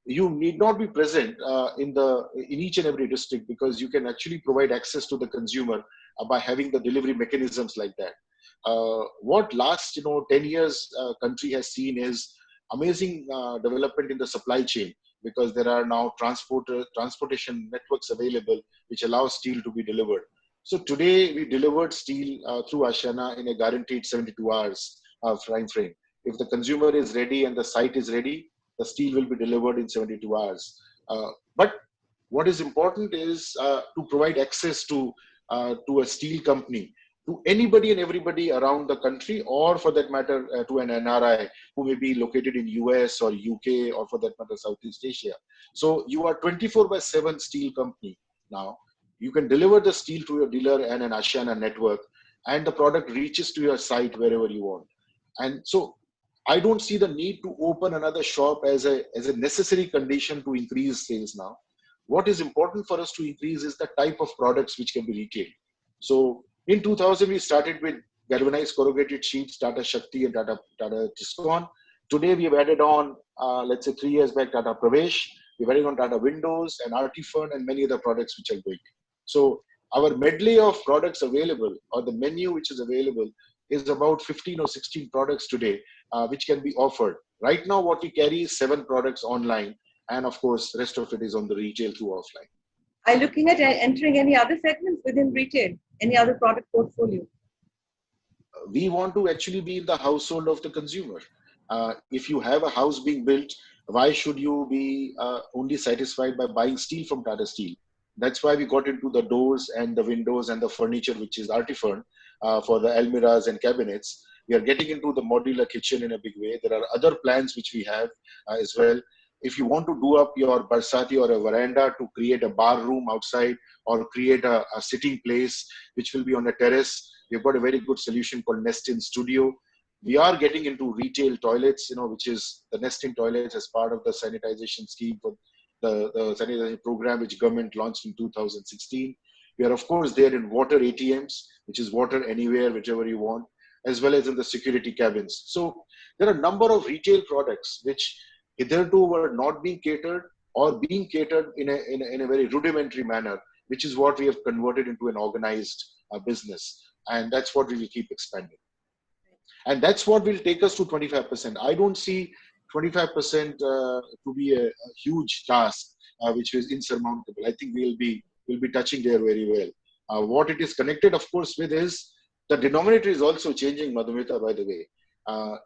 you need not be present in each and every district, because you can actually provide access to the consumer by having the delivery mechanisms like that. What last 10 years country has seen is amazing development in the supply chain, because there are now transportation networks available which allow steel to be delivered. So today we delivered steel through Ashiana in a guaranteed 72 hours time frame. If the consumer is ready and the site is ready, the steel will be delivered in 72 hours. But what is important is to provide access to a steel company to anybody and everybody around the country, or for that matter to an NRI who may be located in US or UK, or for that matter Southeast Asia. So you are 24/7 steel company now. You can deliver the steel to your dealer and an Ashiana network, and the product reaches to your site wherever you want. And so I don't see the need to open another shop as a necessary condition to increase sales now. What is important for us to increase is the type of products which can be retailed. So in 2000, we started with galvanized corrugated sheets, Tata Shakti and Tata Tiscon. Today, we have added on, let's say 3 years back, Tata Pravesh. We've added on Tata Windows and Artifern and many other products which are going. So our medley of products available, or the menu which is available, is about 15 or 16 products today, which can be offered. Right now, what we carry is 7 products online. And of course, the rest of it is on the retail through offline. Are you looking at entering any other segments within retail? Any other product portfolio? We want to actually be in the household of the consumer. If you have a house being built, why should you be only satisfied by buying steel from Tata Steel? That's why we got into the doors and the windows and the furniture, which is Artifurn, for the almirahs and cabinets. We are getting into the modular kitchen in a big way. There are other plans which we have as well. If you want to do up your barsati or a veranda to create a bar room outside or create a sitting place, which will be on a terrace, we've got a very good solution called Nestin Studio. We are getting into retail toilets, which is the Nestin toilets as part of the sanitization scheme for the sanitization program, which government launched in 2016. We are, of course, there in water ATMs, which is water anywhere, whichever you want, as well as in the security cabins. So there are a number of retail products which hitherto were not being catered or being catered in a very rudimentary manner, which is what we have converted into an organized business. And that's what we will keep expanding. And that's what will take us to 25%. I don't see 25% to be a huge task, which is insurmountable. I think we'll be touching there very well. What it is connected, of course, with is the denominator is also changing, Madhumita, by the way.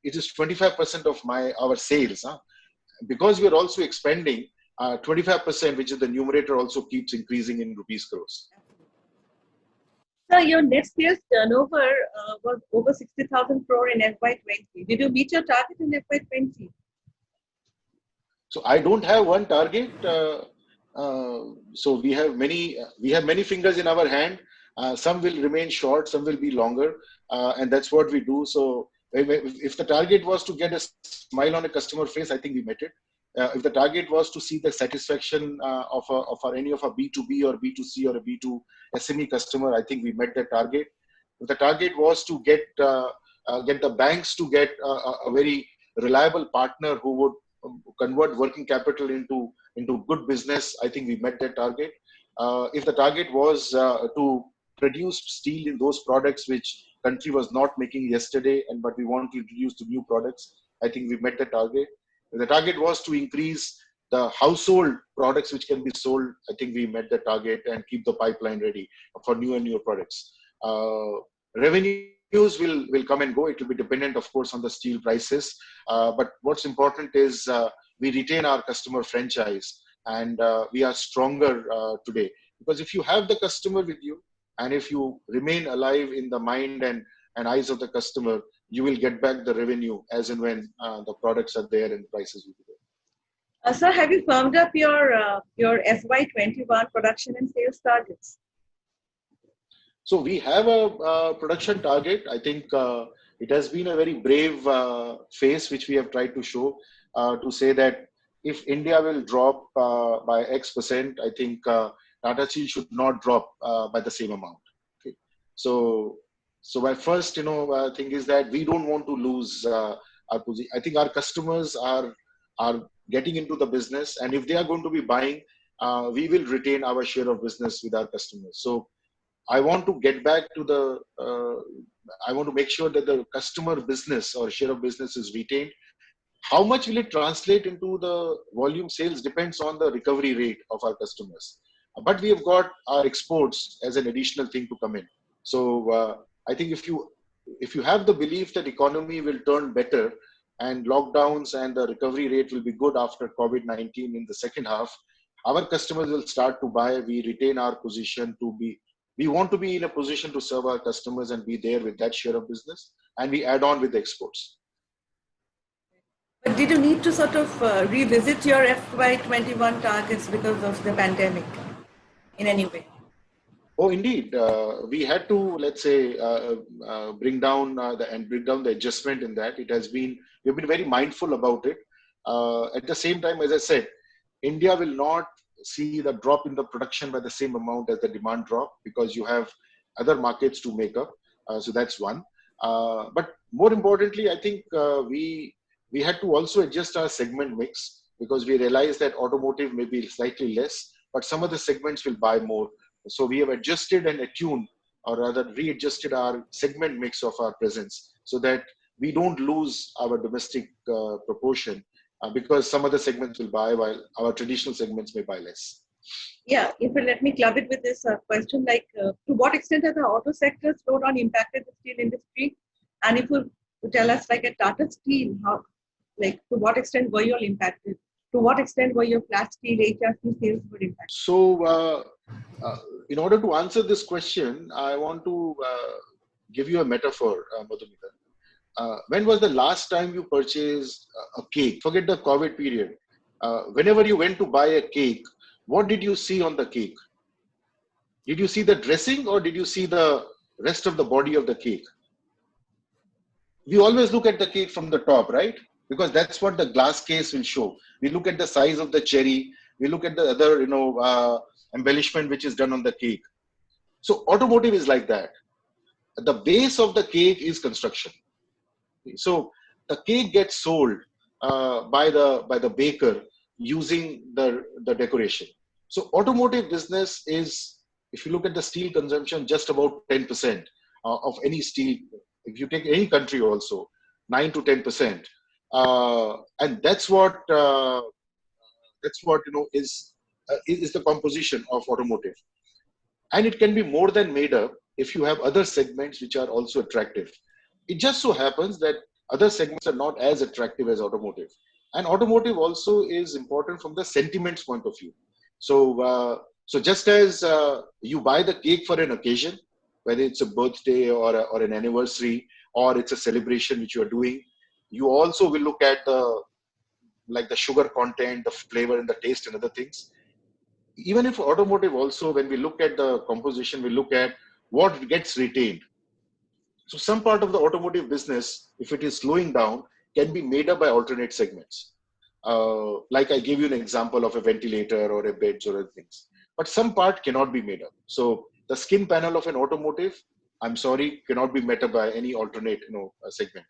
It is 25% of our sales. Because we are also expanding, 25%, which is the numerator, also keeps increasing in rupees crores. So your net sales turnover was over 60,000 crore in FY20. Did you meet your target in FY20? So I don't have one target. So we have many fingers in our hand. Some will remain short, some will be longer, and that's what we do. So if the target was to get a smile on a customer face, I think we met it. If the target was to see the satisfaction of any of our B2B or B2C or a B2 SME customer, I think we met that target. If the target was to get the banks to get a very reliable partner who would convert working capital into good business, I think we met that target. If the target was to produce steel in those products which country was not making yesterday, but we want to introduce to new products, I think we met the target. If the target was to increase the household products which can be sold, I think we met the target and keep the pipeline ready for new and newer products. Revenues will come and go. It will be dependent, of course, on the steel prices. But what's important is we retain our customer franchise, and we are stronger today. Because if you have the customer with you, and if you remain alive in the mind and eyes of the customer, you will get back the revenue as and when the products are there and prices will be there. Sir, have you firmed up your FY21 production and sales targets? So we have a production target. I think it has been a very brave face which we have tried to show to say that if India will drop by X%, I think Tata Steel should not drop by the same amount. Okay. So my first thing is that we don't want to lose our position. I think our customers are getting into the business, and if they are going to be buying, we will retain our share of business with our customers. So I want to get back to I want to make sure that the customer business or share of business is retained. How much will it translate into the volume sales depends on the recovery rate of our customers. But we have got our exports as an additional thing to come in. So I think if you have the belief that economy will turn better and lockdowns and the recovery rate will be good after COVID-19 in the second half, our customers will start to buy. We retain our position we want to be in a position to serve our customers and be there with that share of business, and we add on with the exports. But did you need to sort of revisit your FY21 targets because of the pandemic in any way? Oh, indeed. We had to, let's say, bring down the adjustment in that. We've been very mindful about it. At the same time, as I said, India will not see the drop in the production by the same amount as the demand drop because you have other markets to make up. So that's one. But more importantly, I think we had to also adjust our segment mix because we realized that automotive may be slightly less, but some of the segments will buy more. So we have adjusted and attuned, or rather readjusted our segment mix of our presence so that we don't lose our domestic proportion because some other segments will buy while our traditional segments may buy less. Yeah, if you let me club it with this question, like to what extent has the auto sector slowdown impacted the steel industry? And if you tell us, like at Tata Steel, how, like to what extent were you all impacted To what extent were your flat steel HRC sales were impacted? So, in order to answer this question, I want to give you a metaphor, Madhumita. When was the last time you purchased a cake? Forget the COVID period. Whenever you went to buy a cake, what did you see on the cake? Did you see the dressing or did you see the rest of the body of the cake? We always look at the cake from the top, right? Because that's what the glass case will show. We look at the size of the cherry. We look at the other, embellishment which is done on the cake. So automotive is like that. The base of the cake is construction. So the cake gets sold by the baker using the decoration. So automotive business is, if you look at the steel consumption, just about 10% of any steel. If you take any country also, 9 to 10%, and that's what is the composition of automotive. And it can be more than made up if you have other segments which are also attractive. It just so happens that other segments are not as attractive as automotive. And automotive also is important from the sentiments point of view. So just as you buy the cake for an occasion, whether it's a birthday or an anniversary, or it's a celebration which you are doing, you also will look at the sugar content, the flavor and the taste and other things. Even if automotive also, when we look at the composition, we look at what gets retained. So some part of the automotive business, if it is slowing down, can be made up by alternate segments. Like I gave you an example of a ventilator or a beds or other things. But some part cannot be made up. So the skin panel of an automotive, I'm sorry, cannot be met up by any alternate segment.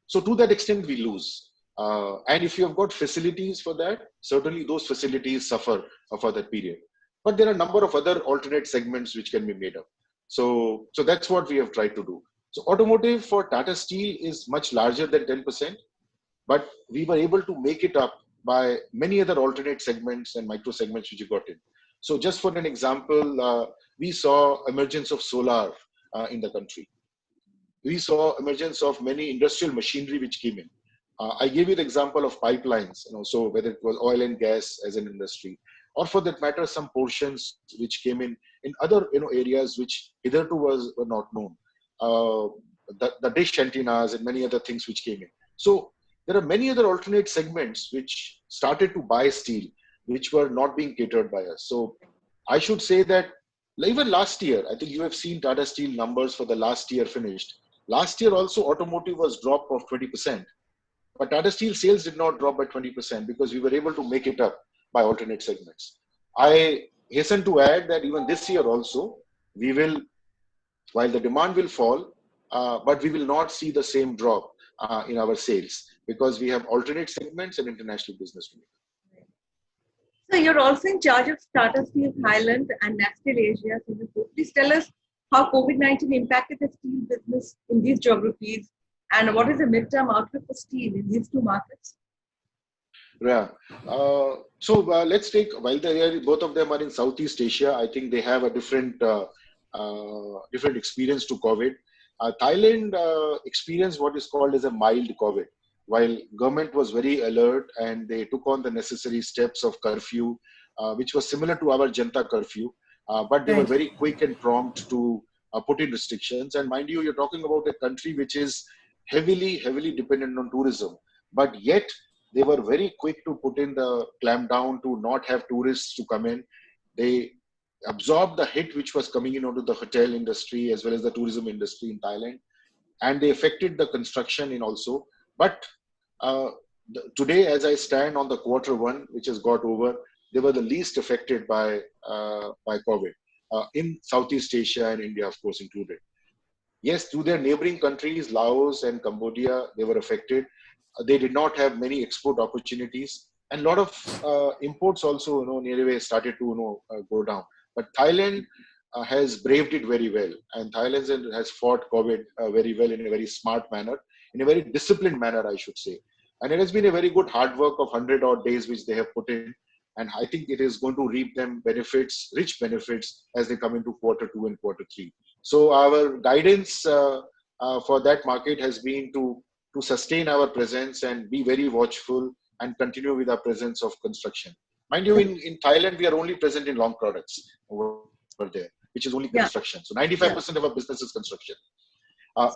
So to that extent, we lose. And if you have got facilities for that, certainly those facilities suffer for that period. But there are a number of other alternate segments which can be made up. So that's what we have tried to do. So automotive for Tata Steel is much larger than 10%, but we were able to make it up by many other alternate segments and micro segments which you got in. So just for an example, we saw emergence of solar in the country. We saw emergence of many industrial machinery which came in. I gave you the example of pipelines, so whether it was oil and gas as an industry, or for that matter, some portions which came in other areas which hitherto were not known. The dish antennas and many other things which came in. So there are many other alternate segments which started to buy steel, which were not being catered by us. So I should say that even last year, I think you have seen Tata Steel numbers for the last year finished. Last year also automotive was drop of 20%. But Tata Steel sales did not drop by 20% because we were able to make it up by alternate segments. I hasten to add that even this year also, we will, while the demand will fall, but we will not see the same drop in our sales because we have alternate segments and international business to make. So you're also in charge of Tata Steel Thailand and Nasteel Asia, Singapore. Please tell us how COVID-19 impacted the steel business in these geographies and what is the midterm outlook for steel in these two markets? Yeah. So let's take, while both of them are in Southeast Asia, I think they have a different experience to COVID. Thailand experienced what is called as a mild COVID, while government was very alert and they took on the necessary steps of curfew, which was similar to our Janta curfew, but they were very quick and prompt to put in restrictions. And mind you, you're talking about a country which is heavily dependent on tourism, but yet they were very quick to put in the clamp down to not have tourists to come in. They absorbed the hit which was coming in onto the hotel industry as well as the tourism industry in Thailand, and they affected the construction in also. But today, as I stand on the Q1, which has got over, they were the least affected by COVID in Southeast Asia and India, of course, included. Yes, to their neighboring countries, Laos and Cambodia, they were affected. They did not have many export opportunities, and a lot of imports also, nearly started to go down. But Thailand has braved it very well, and Thailand has fought COVID very well in a very smart manner, in a very disciplined manner, I should say. And it has been a very good hard work of 100 odd days which they have put in, and I think it is going to reap them benefits, rich benefits, as they come into Q2 and Q3. So our guidance for that market has been to sustain our presence and be very watchful and continue with our presence of construction. Mind you, in Thailand, we are only present in long products over there, which is only construction. So 95% of our business is construction.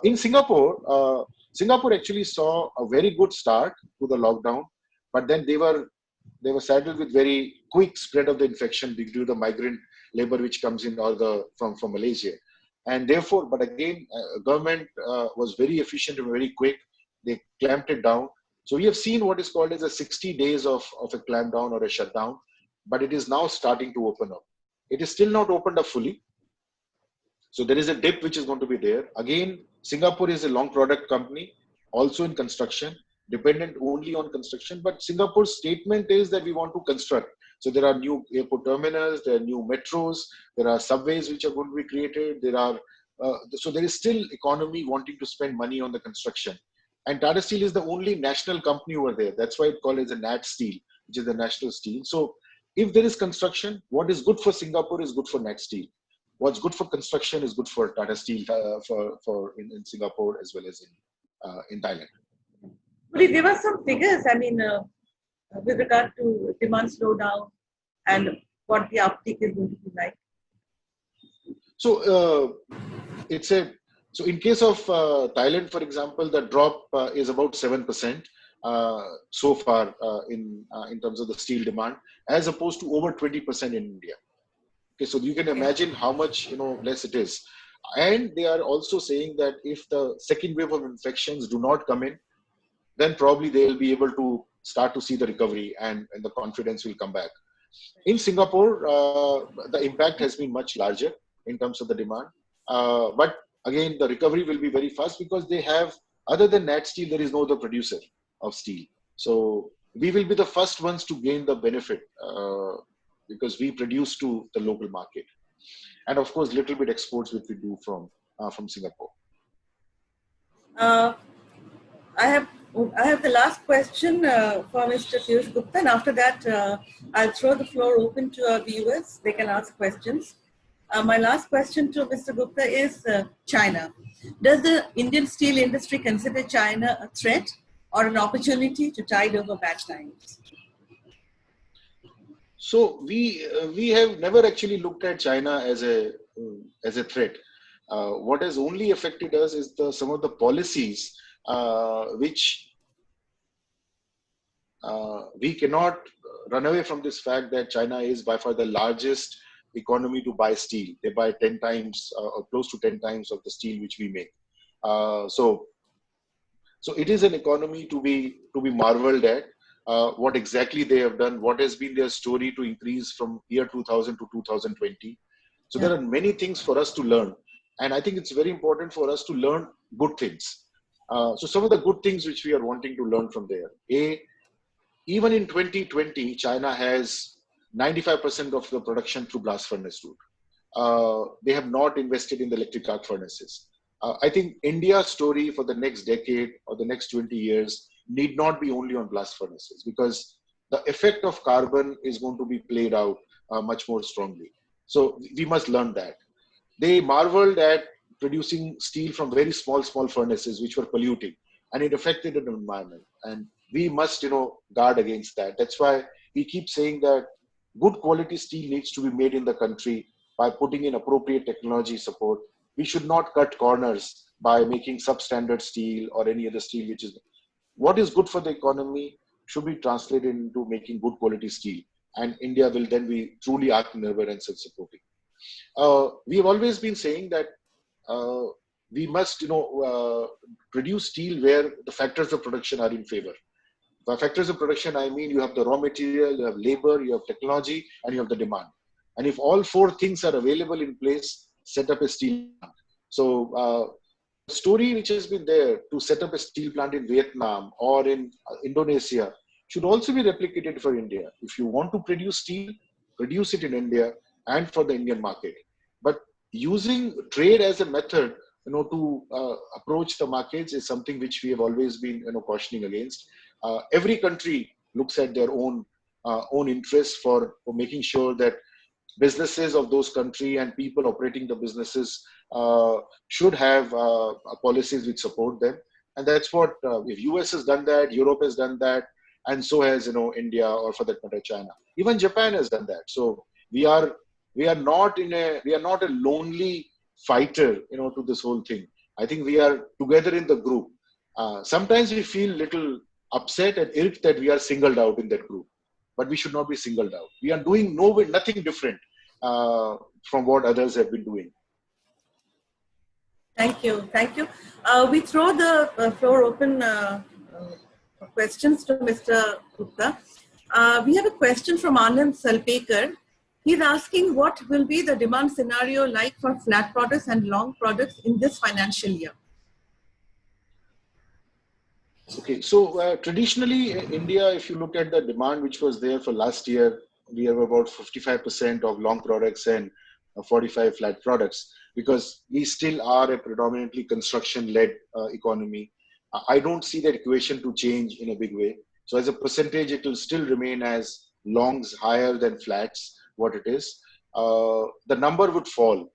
In Singapore actually saw a very good start to the lockdown, but then they were saddled with very quick spread of the infection due to the migrant labor which comes in from Malaysia. And therefore, but again, government was very efficient and very quick. They clamped it down. So we have seen what is called as a 60 days of a clamp down or a shutdown, but it is now starting to open up. It is still not opened up fully. So there is a dip which is going to be there. Again, Singapore is a long product company, also in construction, dependent only on construction. But Singapore's statement is that we want to construct. So there are new airport terminals, there are new metros, there are subways which are going to be created. So there is still economy wanting to spend money on the construction. And Tata Steel is the only national company over there. That's why it's called as a Nat Steel, which is the national steel. So if there is construction, what is good for Singapore is good for Nat Steel. What's good for construction is good for Tata Steel in Singapore as well as in Thailand. Could you give us some figures? I mean, with regard to demand slowdown and what the uptick is going to be like. So so in case of Thailand, for example, the drop is about 7% so far in terms of the steel demand, as opposed to over 20% in India. Okay, so you can imagine how much less it is. And they are also saying that if the second wave of infections do not come in, then probably they will be able to start to see the recovery and the confidence will come back. In Singapore, the impact has been much larger in terms of the demand. But again, the recovery will be very fast because they have, other than Nat Steel, there is no other producer of steel. So we will be the first ones to gain the benefit because we produce to the local market. And of course, little bit exports which we do from Singapore. I have the last question for Mr. Piyush Gupta, and after that, I'll throw the floor open to our viewers. They can ask questions. My last question to Mr. Gupta is China. Does the Indian steel industry consider China a threat or an opportunity to tide over bad times? So we have never actually looked at China as a threat. What has only affected us is some of the policies which we cannot run away from this fact that China is by far the largest economy to buy steel. They buy 10 times or close to 10 times of the steel which we make. So it is an economy to be marveled at. What exactly they have done, what has been their story to increase from year 2000 to 2020. So there are many things for us to learn. And I think it's very important for us to learn good things. So some of the good things which we are wanting to learn from there. Even in 2020, China has 95% of the production through blast furnace route. They have not invested in the electric arc furnaces. I think India's story for the next decade or the next 20 years need not be only on blast furnaces, because the effect of carbon is going to be played out much more strongly. So we must learn that. They marveled at producing steel from very small furnaces which were polluting, and it affected the environment. And we must, guard against that. That's why we keep saying that good quality steel needs to be made in the country by putting in appropriate technology support. We should not cut corners by making substandard steel or any other steel which is. What is good for the economy should be translated into making good quality steel, and India will then be truly Atmanirbhar and self-supporting. We have always been saying that we must, produce steel where the factors of production are in favor. By factors of production, I mean you have the raw material, you have labor, you have technology, and you have the demand. And if all four things are available in place, set up a steel plant. So the story which has been there to set up a steel plant in Vietnam or in Indonesia should also be replicated for India. If you want to produce steel, produce it in India and for the Indian market. But using trade as a method, to approach the markets is something which we have always been, cautioning against. Every country looks at their own interests for making sure that businesses of those country and people operating the businesses should have policies which support them. And that's what if US has done that, Europe has done that, and so has India, or for that matter China. Even Japan has done that. So we are not a lonely fighter to this whole thing. I think we are together in the group. Sometimes we feel little upset and irked that we are singled out in that group, but we should not be singled out. We are doing nothing different from what others have been doing. Thank you. Thank you. We throw the floor open for questions to Mr. Gupta. We have a question from Anand Salpekar. He's asking what will be the demand scenario like for flat products and long products in this financial year? Okay, so traditionally in India, if you look at the demand which was there for last year, we have about 55% of long products and 45 flat products, because we still are a predominantly construction-led economy. I don't see that equation to change in a big way. So as a percentage, it will still remain as longs higher than flats, what it is. The number would fall.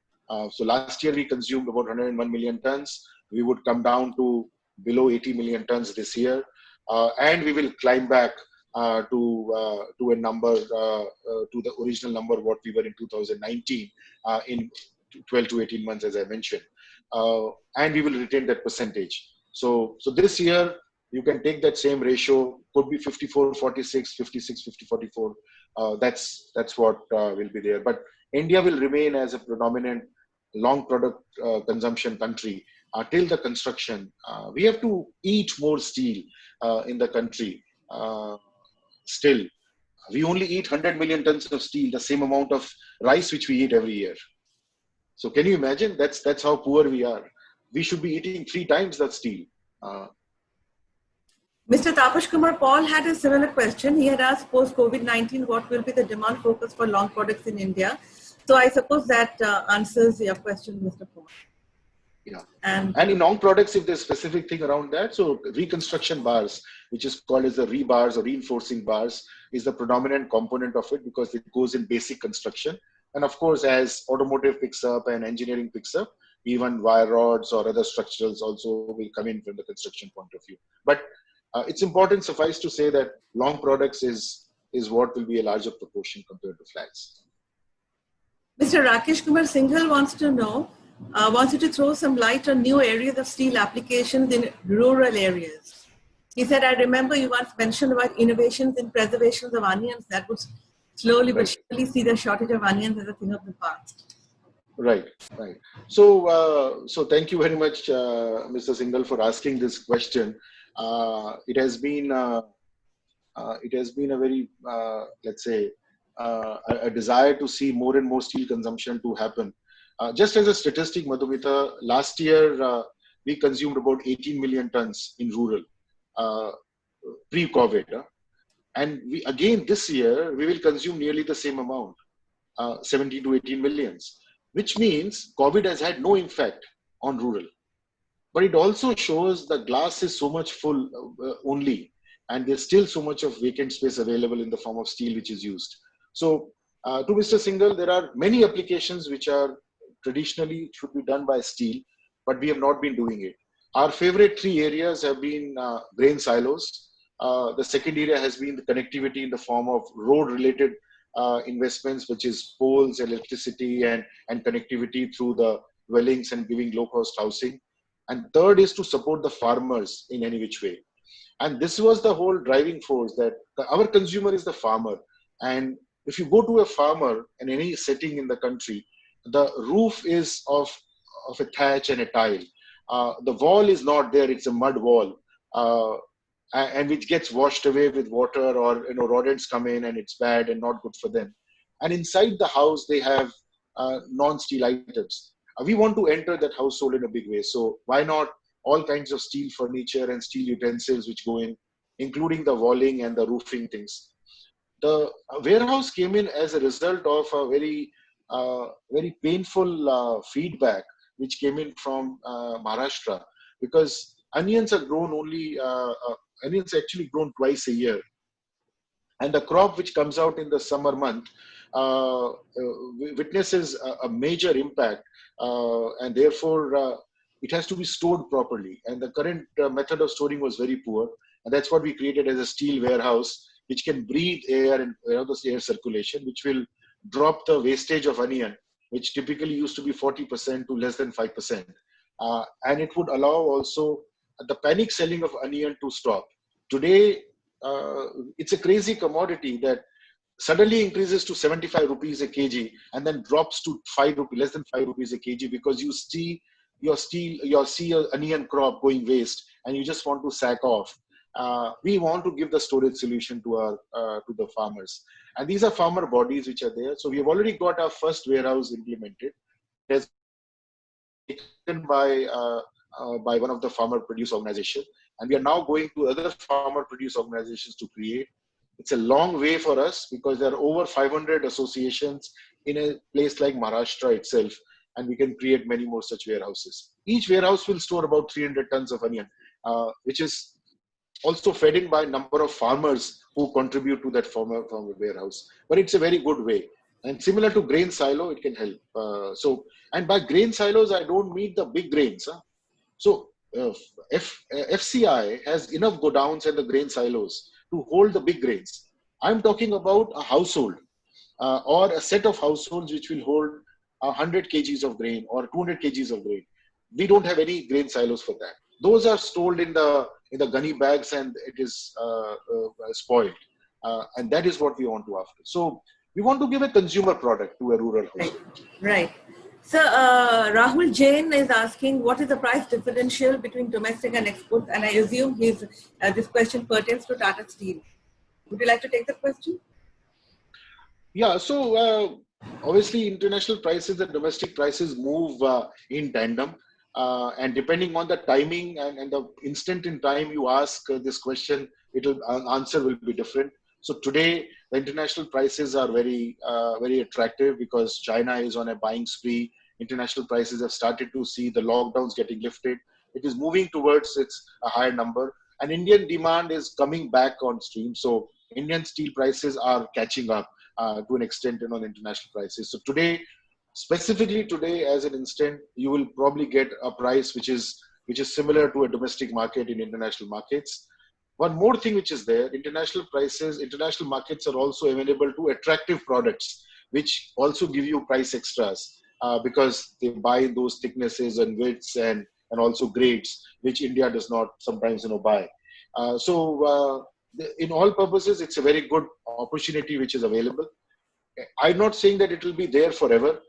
So last year we consumed about 101 million tons. We would come down to below 80 million tons this year, and we will climb back to a number, to the original number what we were in 2019 in 12 to 18 months, as I mentioned, and we will retain that percentage. So this year you can take that same ratio, could be 54 46, 56 50 44. That's what will be there. But India will remain as a predominant long product consumption country till the construction. We have to eat more steel in the country. Still, we only eat 100 million tons of steel, the same amount of rice which we eat every year. So can you imagine? That's how poor we are. We should be eating 3 times that steel. Mr. Tapash Kumar Paul had a similar question. He had asked, post COVID-19, what will be the demand focus for long products in India? So I suppose that answers your question, Mr. Kumar. Yeah. And in long products, if there's specific thing around that, so reconstruction bars, which is called as the rebars or reinforcing bars, is the predominant component of it, because it goes in basic construction. And of course, as automotive picks up and engineering picks up, even wire rods or other structurals also will come in from the construction point of view. But it's important, suffice to say, that long products is what will be a larger proportion compared to flats. Mr. Rakesh Kumar Singhal wants you to throw some light on new areas of steel applications in rural areas. He said, I remember you once mentioned about innovations in preservations of onions that would slowly but surely see the shortage of onions as a thing of the past. Right. So thank you very much, Mr. Singhal, for asking this question. It has been a very, let's say, a desire to see more and more steel consumption to happen. Just as a statistic, Madhumita, last year we consumed about 18 million tons in rural pre-COVID. And this year, we will consume nearly the same amount, 17 to 18 millions, which means COVID has had no impact on rural. But it also shows the glass is so much full only, and there's still so much of vacant space available in the form of steel which is used. So to Mr. Singhal, there are many applications which are traditionally should be done by steel, but we have not been doing it. Our favorite 3 areas have been grain silos. The second area has been the connectivity in the form of road-related investments, which is poles, electricity, and connectivity through the dwellings and giving low-cost housing. And third is to support the farmers in any which way. And this was the whole driving force, that our consumer is the farmer. And if you go to a farmer in any setting in the country, the roof is of a thatch and a tile. The wall is not there, it's a mud wall. And which gets washed away with water, or rodents come in and it's bad and not good for them. And inside the house, they have non-steel items. We want to enter that household in a big way. So why not all kinds of steel furniture and steel utensils which go in, including the walling and the roofing things. The warehouse came in as a result of a very painful feedback which came in from Maharashtra, because onions are grown onions actually grown twice a year. And the crop which comes out in the summer month witnesses a major impact, and therefore it has to be stored properly. And the current method of storing was very poor. And that's what we created as a steel warehouse, which can breathe air and the air circulation, which will drop the wastage of onion, which typically used to be 40% to less than 5%. And it would allow also the panic selling of onion to stop. Today, it's a crazy commodity that suddenly increases to 75 rupees a kg and then drops to 5 rupees, less than 5 rupees a kg, because you see your onion crop going waste and you just want to sack off. We want to give the storage solution to our to the farmers, and these are farmer bodies which are there. So we have already got our first warehouse implemented. It has been taken by one of the farmer produce organization, and we are now going to other farmer produce organizations to create. It's a long way for us because there are over 500 associations in a place like Maharashtra itself, and we can create many more such warehouses. Each warehouse will store about 300 tons of onion, which is also fed in by a number of farmers who contribute to that farmer warehouse. But it's a very good way. And similar to grain silo, it can help. And by grain silos, I don't mean the big grains. Huh? So FCI has enough godowns and the grain silos to hold the big grains. I'm talking about a household or a set of households which will hold 100 kgs of grain or 200 kgs of grain. We don't have any grain silos for that. Those are stored in the gunny bags and it is spoiled. And that is what we want to offer. So we want to give a consumer product to a rural household. Right. So Rahul Jain is asking, what is the price differential between domestic and exports? And I assume this question pertains to Tata Steel. Would you like to take the question? Yeah, so obviously international prices and domestic prices move in tandem. And depending on the timing and the instant in time you ask this question, answer will be different. So today, the international prices are very attractive because China is on a buying spree. International prices have started to see the lockdowns getting lifted. It is moving towards a higher number. And Indian demand is coming back on stream. So Indian steel prices are catching up to an extent on international prices. So today, specifically today, as an instant, you will probably get a price which is similar to a domestic market in international markets. One more thing which is there, international markets are also available to attractive products, which also give you price extras because they buy those thicknesses and widths and also grades, which India does not sometimes buy. In all purposes, it's a very good opportunity which is available. I'm not saying that it will be there forever.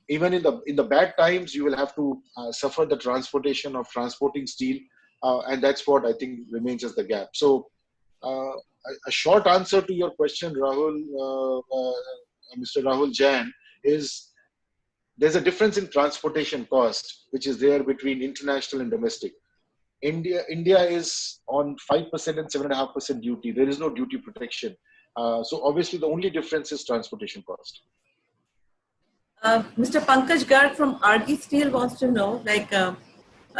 Even in the bad times, you will have to suffer the transporting steel, and that's what I think remains as the gap. So, a short answer to your question, Rahul, Mr. Rahul Jain, is there's a difference in transportation cost, which is there between international and domestic. India is on 5% and 7.5% duty. There is no duty protection. So obviously, the only difference is transportation cost. Mr. Pankaj Garg from RG Steel wants to know,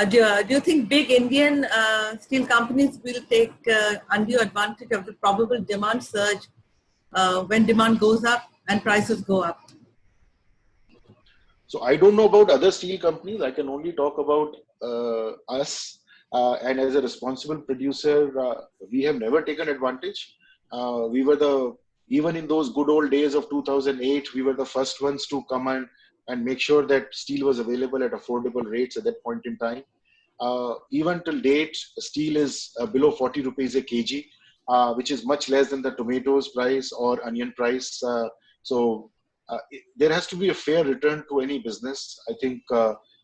do you think big Indian steel companies will take undue advantage of the probable demand surge when demand goes up and prices go up? So I don't know about other steel companies. I can only talk about us. And as a responsible producer, we have never taken advantage. Even in those good old days of 2008, we were the first ones to come and make sure that steel was available at affordable rates at that point in time. Even till date, steel is below 40 rupees a kg, which is much less than the tomatoes price or onion price. There has to be a fair return to any business. I think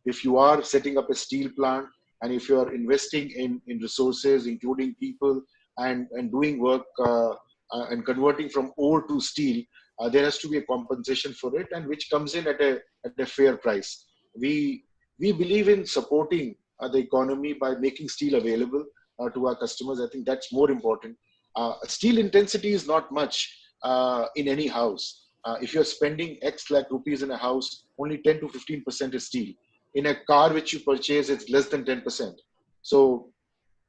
if you are setting up a steel plant and if you are investing in resources, including people and doing work and converting from ore to steel, there has to be a compensation for it, and which comes in at a fair price. We believe in supporting the economy by making steel available to our customers. I think that's more important. Steel intensity is not much in any house. If you're spending X lakh rupees in a house, only 10 to 15% is steel. In a car which you purchase, it's less than 10%. So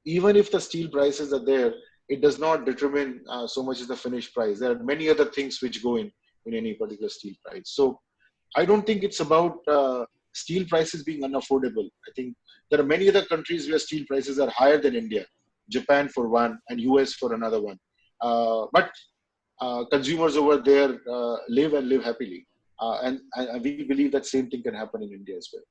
even if the steel prices are there, it does not determine so much as the finished price. There are many other things which go in any particular steel price. So I don't think it's about steel prices being unaffordable. I think there are many other countries where steel prices are higher than India. Japan for one, and US for another one. But consumers over there live and live happily. And we believe that same thing can happen in India as well.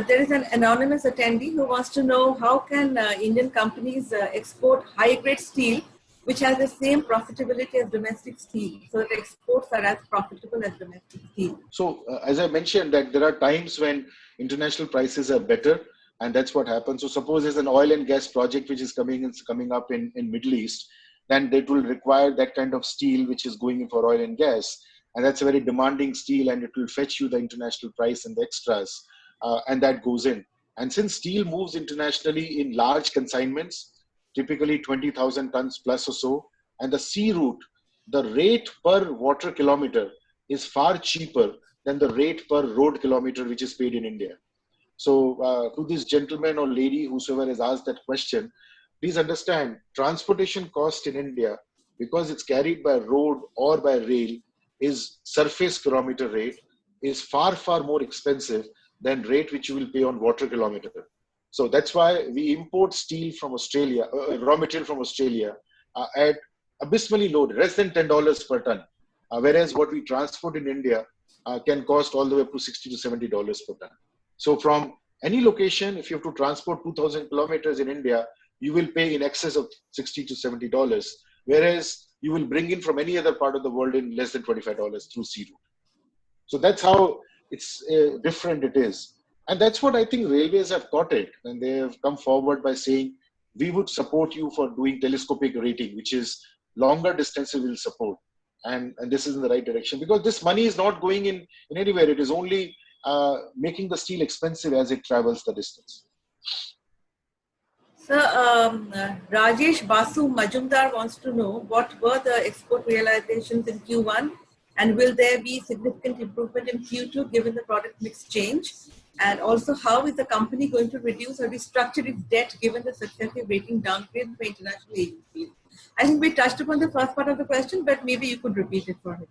There is an anonymous attendee who wants to know how can Indian companies export high-grade steel, which has the same profitability as domestic steel, so that exports are as profitable as domestic steel. So as I mentioned, that there are times when international prices are better, and that's what happens. So suppose there's an oil and gas project which is coming up in Middle East, then it will require that kind of steel which is going in for oil and gas, and that's a very demanding steel, and it will fetch you the international price and the extras, and that goes in. And since steel moves internationally in large consignments, typically 20,000 tons plus or so, and the sea route, the rate per water kilometer is far cheaper than the rate per road kilometer which is paid in India. So to this gentleman or lady, whosoever has asked that question, please understand, transportation cost in India, because it's carried by road or by rail, is surface kilometer rate, is far, far more expensive than rate which you will pay on water kilometer. So that's why we import steel from Australia, raw material from Australia at abysmally low, less than $10 per ton. Whereas what we transport in India can cost all the way up to $60 to $70 per ton. So from any location, if you have to transport 2,000 kilometers in India, you will pay in excess of $60 to $70, whereas you will bring in from any other part of the world in less than $25 through sea route. So that's how it's different it is. And that's what I think railways have caught it. And they have come forward by saying, we would support you for doing telescopic rating, which is longer distances will support. And this is in the right direction, because this money is not going in anywhere. It is only making the steel expensive as it travels the distance. So Rajesh Basu Majumdar wants to know what were the export realizations in Q1, and will there be significant improvement in Q2 given the product mix change? And also, how is the company going to reduce or restructure its debt given the successive rating downgrades by international agencies? I think we touched upon the first part of the question, but maybe you could repeat it for me.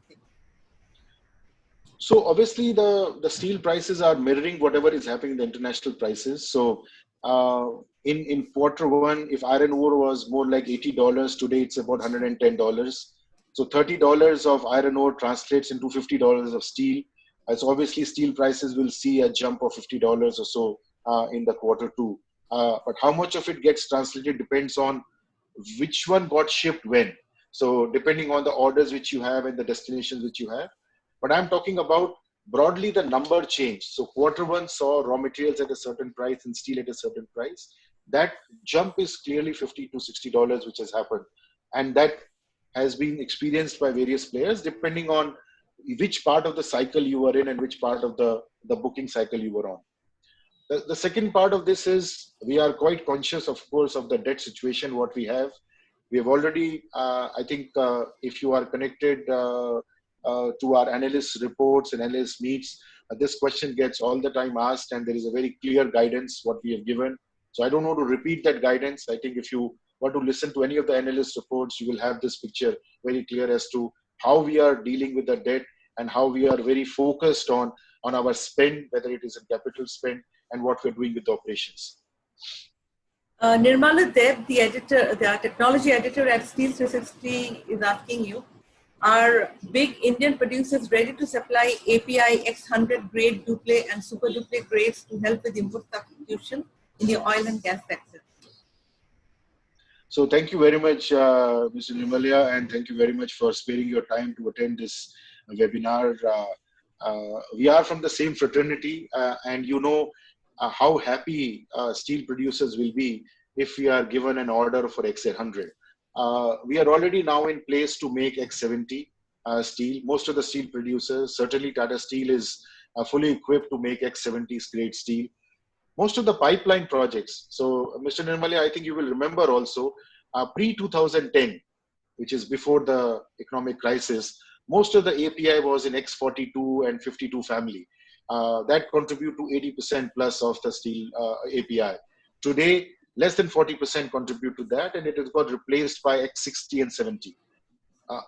So obviously the steel prices are mirroring whatever is happening in the international prices. So in quarter one, if iron ore was more like $80, today it's about $110. So $30 of iron ore translates into $50 of steel. So obviously steel prices will see a jump of $50 or so in the quarter two. But how much of it gets translated depends on which one got shipped when. So depending on the orders which you have and the destinations which you have. But I'm talking about broadly the number change. So quarter one saw raw materials at a certain price and steel at a certain price. That jump is clearly $50 to $60 which has happened. And that has been experienced by various players depending on which part of the cycle you were in and which part of the booking cycle you were on. The second part of this is we are quite conscious, of course, of the debt situation, what we have. We have already, I think, if you are connected to our analyst reports and analyst meets, this question gets all the time asked, and there is a very clear guidance what we have given. So I don't want to repeat that guidance. I think if you want to listen to any of the analyst reports, you will have this picture very clear as to how we are dealing with the debt and how we are very focused on our spend, whether it is a capital spend, and what we're doing with the operations. Nirmala Deb, the editor, the technology editor at Steel 360 is asking you, are big Indian producers ready to supply API X100 grade duple and super duple grades to help with input substitution in the oil and gas sector? So thank you very much, Mr. Nirmalia, and thank you very much for sparing your time to attend this webinar. We are from the same fraternity, and you know how happy steel producers will be if we are given an order for X100. We are already now in place to make X70 steel. Most of the steel producers, certainly Tata Steel is fully equipped to make X70 grade steel. Most of the pipeline projects, so Mr. Nirmalia, I think you will remember also, pre-2010, which is before the economic crisis, most of the API was in X42 and 52 family. That contribute to 80% plus of the steel API. Today, less than 40% contribute to that, and it has got replaced by X60 and 70.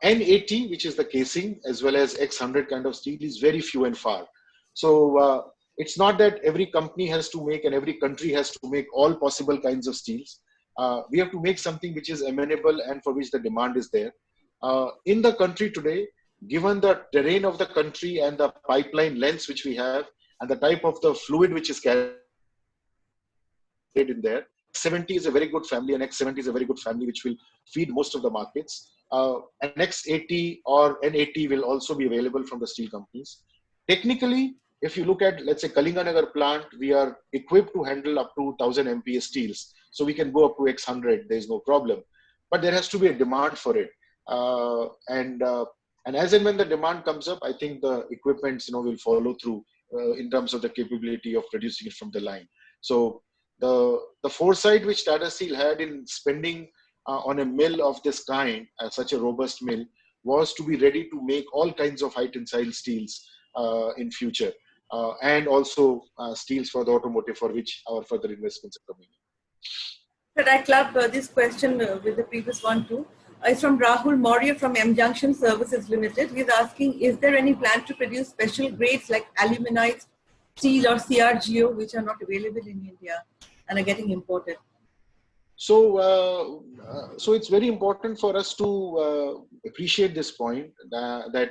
N80, which is the casing, as well as X100 kind of steel, is very few and far. So it's not that every company has to make and every country has to make all possible kinds of steels. We have to make something which is amenable and for which the demand is there. In the country today, given the terrain of the country and the pipeline lengths which we have and the type of the fluid which is carried in there, X70 is a very good family, and X70 is a very good family which will feed most of the markets. An X80 or N80 will also be available from the steel companies. Technically, if you look at, let's say, Kalinganagar plant, we are equipped to handle up to 1000 MPa steels. So we can go up to X100, there's no problem. But there has to be a demand for it. And as and when the demand comes up, I think the equipments, will follow through in terms of the capability of producing it from the line. So the foresight which Tata Steel had in spending on a mill of this kind, such a robust mill, was to be ready to make all kinds of high tensile steels in future, and also steels for the automotive, for which our further investments are coming in. But I club this question with the previous one too. It's from Rahul Maurya from M Junction Services Limited. He's asking, is there any plan to produce special grades like aluminized steel or CRGO, which are not available in India and are getting imported? So it's very important for us to appreciate this point that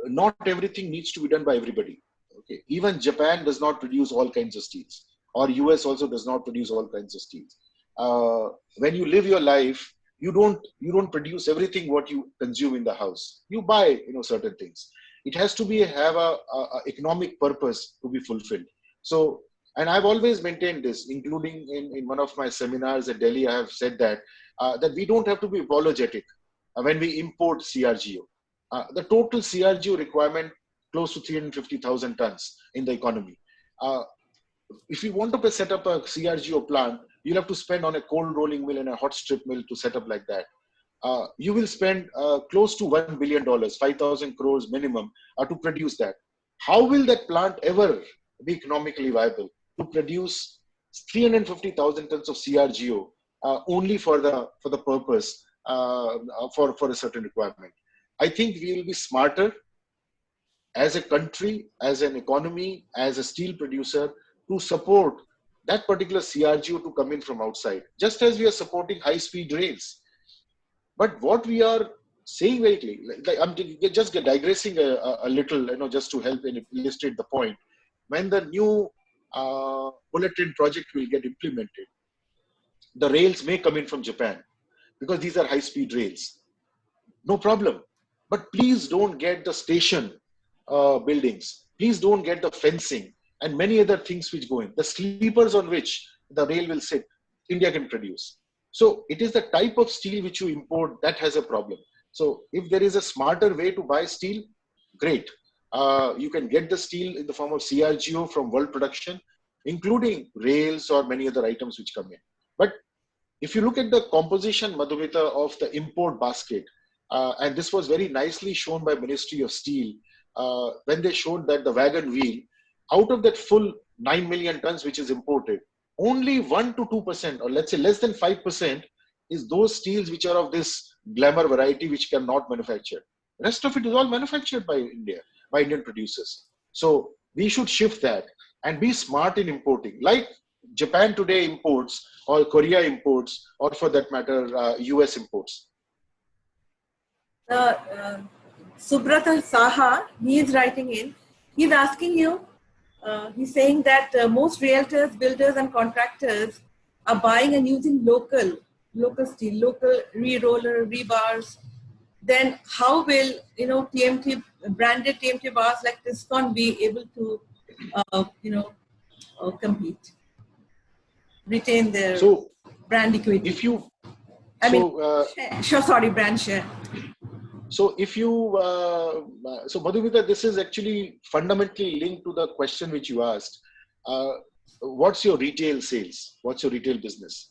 not everything needs to be done by everybody. Okay, even Japan does not produce all kinds of steels, or US also does not produce all kinds of steels. When you live your life, you don't produce everything what you consume in the house. You buy certain things. It has to have a economic purpose to be fulfilled. So, and I've always maintained this, including in one of my seminars at Delhi. I have said that we don't have to be apologetic when we import CRGO. The total CRGO requirement close to 350,000 tons in the economy. If you want to set up a CRGO plant, you'll have to spend on a cold rolling mill and a hot strip mill to set up like that. You will spend close to $1 billion, 5,000 crores minimum to produce that. How will that plant ever be economically viable to produce 350,000 tons of CRGO only for the purpose for a certain requirement? I think we will be smarter as a country, as an economy, as a steel producer to support that particular CRGO to come in from outside, just as we are supporting high-speed rails. But what we are saying very clearly, I'm just digressing a little, just to help illustrate the point. When the new bullet train project will get implemented, the rails may come in from Japan because these are high-speed rails. No problem. But please don't get the station buildings. Please don't get the fencing and many other things which go in. The sleepers on which the rail will sit, India can produce. So it is the type of steel which you import that has a problem. So if there is a smarter way to buy steel, great. You can get the steel in the form of CRGO from world production, including rails or many other items which come in. But if you look at the composition, Madhumita, of the import basket, and this was very nicely shown by Ministry of Steel, when they showed that the wagon wheel, out of that full 9 million tons which is imported, only 1 to 2%, or let's say less than 5%, is those steels which are of this glamour variety which cannot manufacture. The rest of it is all manufactured by India, by Indian producers. So we should shift that and be smart in importing, like Japan today imports, or Korea imports, or for that matter, US imports. Subrata Saha, he is writing in. He's asking you, he's saying that most realtors, builders and contractors are buying and using local steel, local re-roller, rebars. Then how will, TMT, branded TMT bars like Tiscon be able to, compete, retain their brand equity? If you, brand share. So if you, so Madhumita, this is actually fundamentally linked to the question which you asked. What's your retail sales? What's your retail business?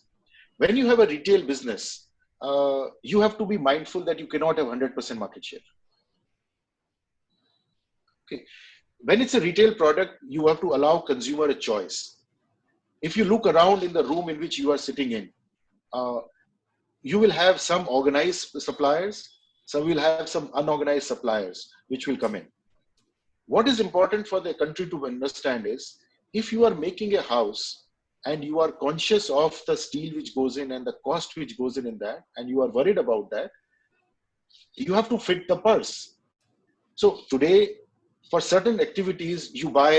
When you have a retail business, you have to be mindful that you cannot have 100% market share. Okay. When it's a retail product, you have to allow consumer a choice. If you look around in the room in which you are sitting in, you will have some organized suppliers, so we'll have some unorganized suppliers which will come in. What is important for the country to understand is, if you are making a house and you are conscious of the steel which goes in and the cost which goes in that, and you are worried about that, you have to fit the purse. So today, for certain activities, you buy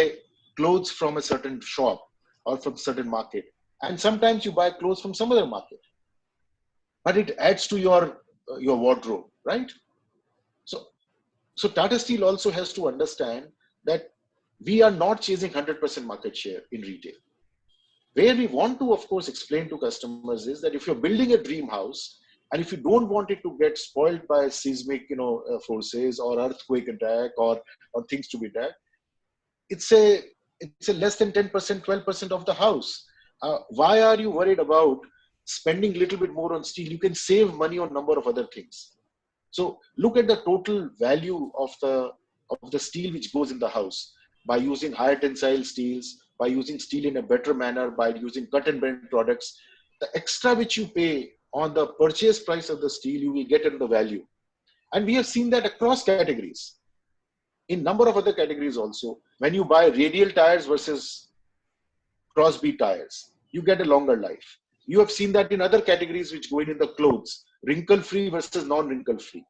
clothes from a certain shop or from a certain market. And sometimes you buy clothes from some other market. But it adds to your wardrobe, right? So, so Tata Steel also has to understand that we are not chasing 100% market share in retail. Where we want to, of course, explain to customers is that if you're building a dream house, and if you don't want it to get spoiled by seismic, forces or earthquake attack or things to be attacked, it's a less than 10%, 12% of the house. Why are you worried about spending a little bit more on steel? You can save money on a number of other things. So look at the total value of the steel which goes in the house by using higher tensile steels, by using steel in a better manner, by using cut and bend products. The extra which you pay on the purchase price of the steel, you will get in the value. And we have seen that across categories. In number of other categories also, when you buy radial tires versus crossbeat tires, you get a longer life. You have seen that in other categories which go in the clothes, wrinkle-free versus non-wrinkle-free.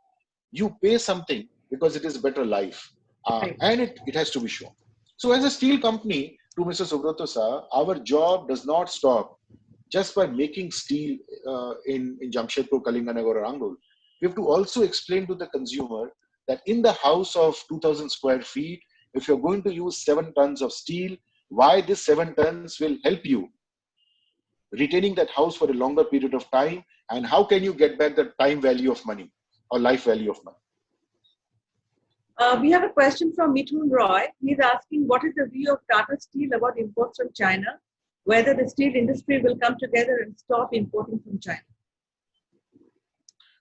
You pay something because it is a better life, and it has to be shown. So as a steel company, to Mr. Subrata sir, our job does not stop just by making steel in Jamshedpur, Kalinganagar or Angul. We have to also explain to the consumer that in the house of 2000 square feet, if you're going to use 7 tons of steel, why this 7 tons will help you retaining that house for a longer period of time, and how can you get back the time value of money or life value of money. We have a question from Mithun Roy. He's asking, what is the view of Tata Steel about imports from China? Whether the steel industry will come together and stop importing from China?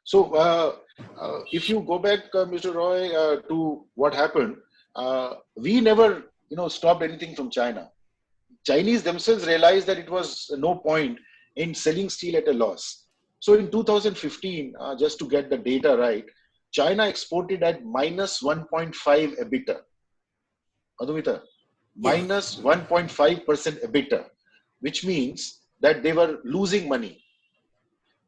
So, if you go back, Mr. Roy, to what happened, we never, stopped anything from China. Chinese themselves realized that it was no point in selling steel at a loss. So in 2015, just to get the data right, China exported at minus 1.5 EBITDA. Madhumita, minus 1.5% EBITDA, which means that they were losing money.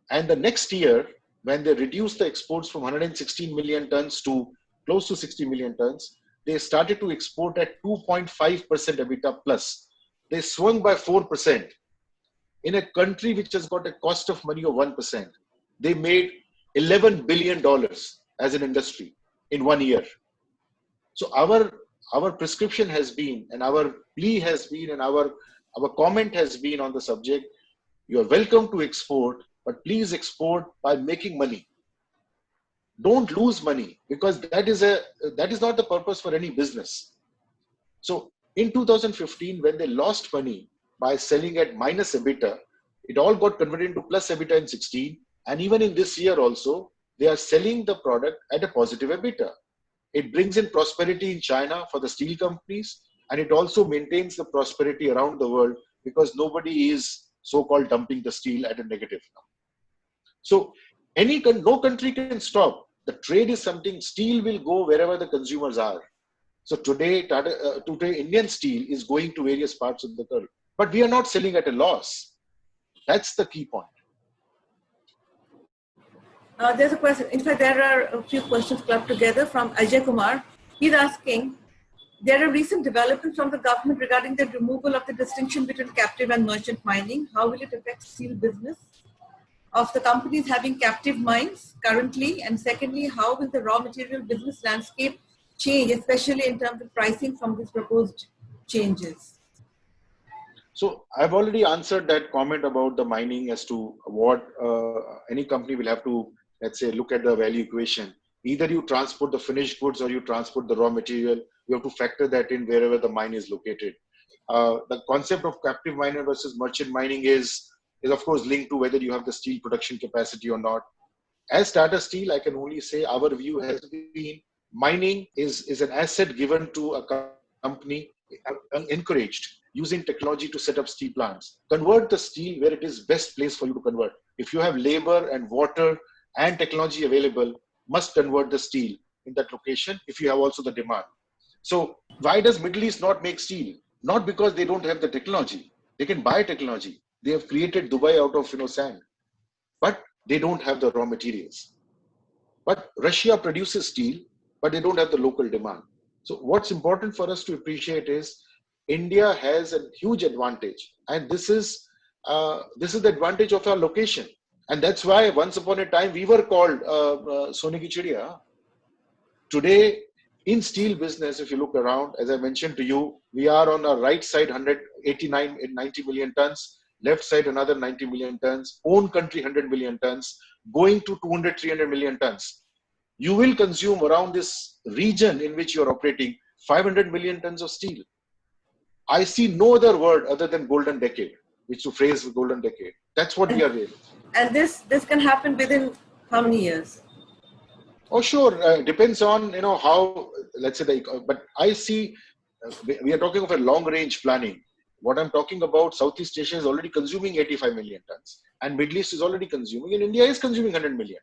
And the next year, when they reduced the exports from 116 million tons to close to 60 million tons, they started to export at 2.5% EBITDA plus. They swung by 4%. In a country which has got a cost of money of 1%, they made $11 billion as an industry in 1 year. So our prescription has been, and our plea has been, and our comment has been on the subject, you are welcome to export, but please export by making money. Don't lose money, because that is not the purpose for any business. So in 2015, when they lost money by selling at minus EBITDA, it all got converted into plus EBITDA in 16. And even in this year also, they are selling the product at a positive EBITDA. It brings in prosperity in China for the steel companies, and it also maintains the prosperity around the world, because nobody is so-called dumping the steel at a negative now. So no country can stop. The trade is something, steel will go wherever the consumers are. So today, Indian steel is going to various parts of the world, but we are not selling at a loss. That's the key point. There's a question. In fact, there are a few questions clubbed together from Ajay Kumar. He's asking, there are recent developments from the government regarding the removal of the distinction between captive and merchant mining. How will it affect steel business of the companies having captive mines currently? And secondly, how will the raw material business landscape change, especially in terms of pricing from these proposed changes? So I've already answered that comment about the mining as to what any company will have to, let's say, look at the value equation. Either you transport the finished goods or you transport the raw material. You have to factor that in wherever the mine is located. The concept of captive miner versus merchant mining is of course linked to whether you have the steel production capacity or not. As Tata Steel, I can only say our view has been mining is an asset given to a company, encouraged using technology to set up steel plants. Convert the steel where it is best place for you to convert. If you have labor and water and technology available, must convert the steel in that location if you have also the demand. So why does Middle East not make steel? Not because they don't have the technology. They can buy technology. They have created Dubai out of sand, but they don't have the raw materials. But Russia produces steel, but they don't have the local demand. So what's important for us to appreciate is India has a huge advantage, and this is the advantage of our location, and that's why once upon a time we were called Sone ki Chidiya. Today, in steel business, if you look around, as I mentioned to you, we are on our right side 189 and 90 million tons, left side another 90 million tons, own country 100 million tons, going to 200, 300 million tons. You will consume around this region in which you are operating 500 million tons of steel. I see no other word other than golden decade, which to phrase the golden decade. That's what we are really. And this can happen within how many years? Oh, sure. Depends on how, let's say, but I see we are talking of a long range planning. What I'm talking about, Southeast Asia is already consuming 85 million tons, and Middle East is already consuming, and India is consuming 100 million.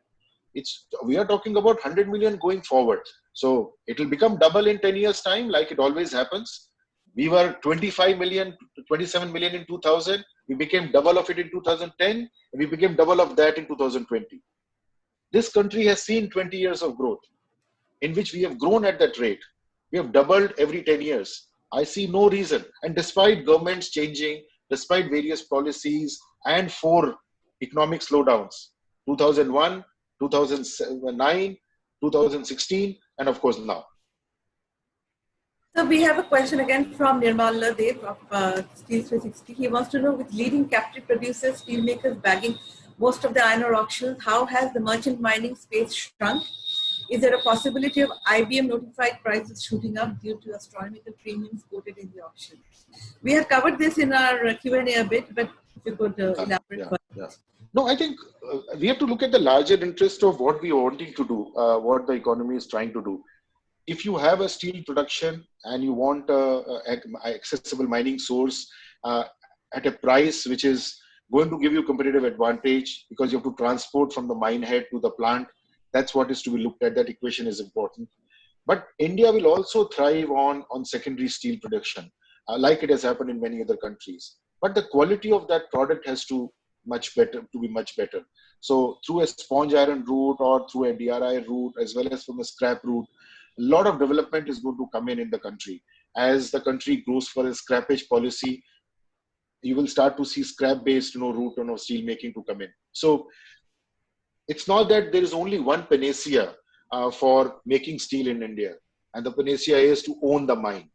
We are talking about 100 million going forward. So it will become double in 10 years time, like it always happens. We were 25 million, 27 million in 2000. We became double of it in 2010. And we became double of that in 2020. This country has seen 20 years of growth in which we have grown at that rate. We have doubled every 10 years. I see no reason. And despite governments changing, despite various policies and 4 economic slowdowns, 2001, 2009, 2016, and of course now. So we have a question again from Nirmal Dev of Steel 360. He wants to know, with leading captive producers, steelmakers bagging most of the iron ore auctions, how has the merchant mining space shrunk? Is there a possibility of IBM notified prices shooting up due to astronomical premiums quoted in the auction? We have covered this in our Q&A a bit, but if you could elaborate further. Yeah. No, I think we have to look at the larger interest of what we are wanting to do, what the economy is trying to do. If you have a steel production and you want an accessible mining source at a price which is going to give you competitive advantage because you have to transport from the mine head to the plant, that's what is to be looked at. That equation is important. But India will also thrive on secondary steel production, like it has happened in many other countries. But the quality of that product has to be much better. So through a sponge iron route or through a DRI route, as well as from a scrap route, a lot of development is going to come in the country. As the country goes for a scrappage policy, you will start to see scrap-based route on steel making to come in. So it's not that there is only one panacea for making steel in India, and the panacea is to own the mine.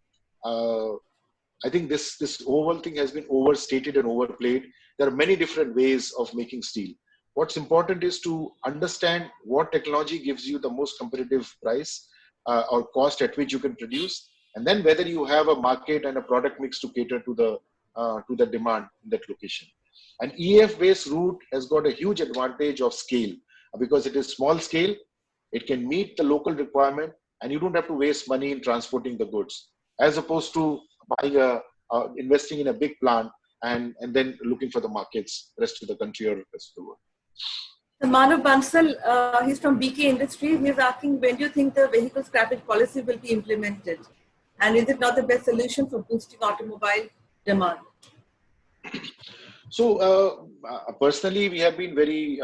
I think this whole thing has been overstated and overplayed. There are many different ways of making steel. What's important is to understand what technology gives you the most competitive price or cost at which you can produce, and then whether you have a market and a product mix to cater to the demand in that location. An EAF-based route has got a huge advantage of scale because it is small scale, it can meet the local requirement, and you don't have to waste money in transporting the goods, as opposed to buying investing in a big plant and then looking for the markets, rest of the country or rest of the world. Manav Bansal, he's from BK Industries. He's asking, when do you think the vehicle scrappage policy will be implemented? And is it not the best solution for boosting automobile demand? So personally, we have been very,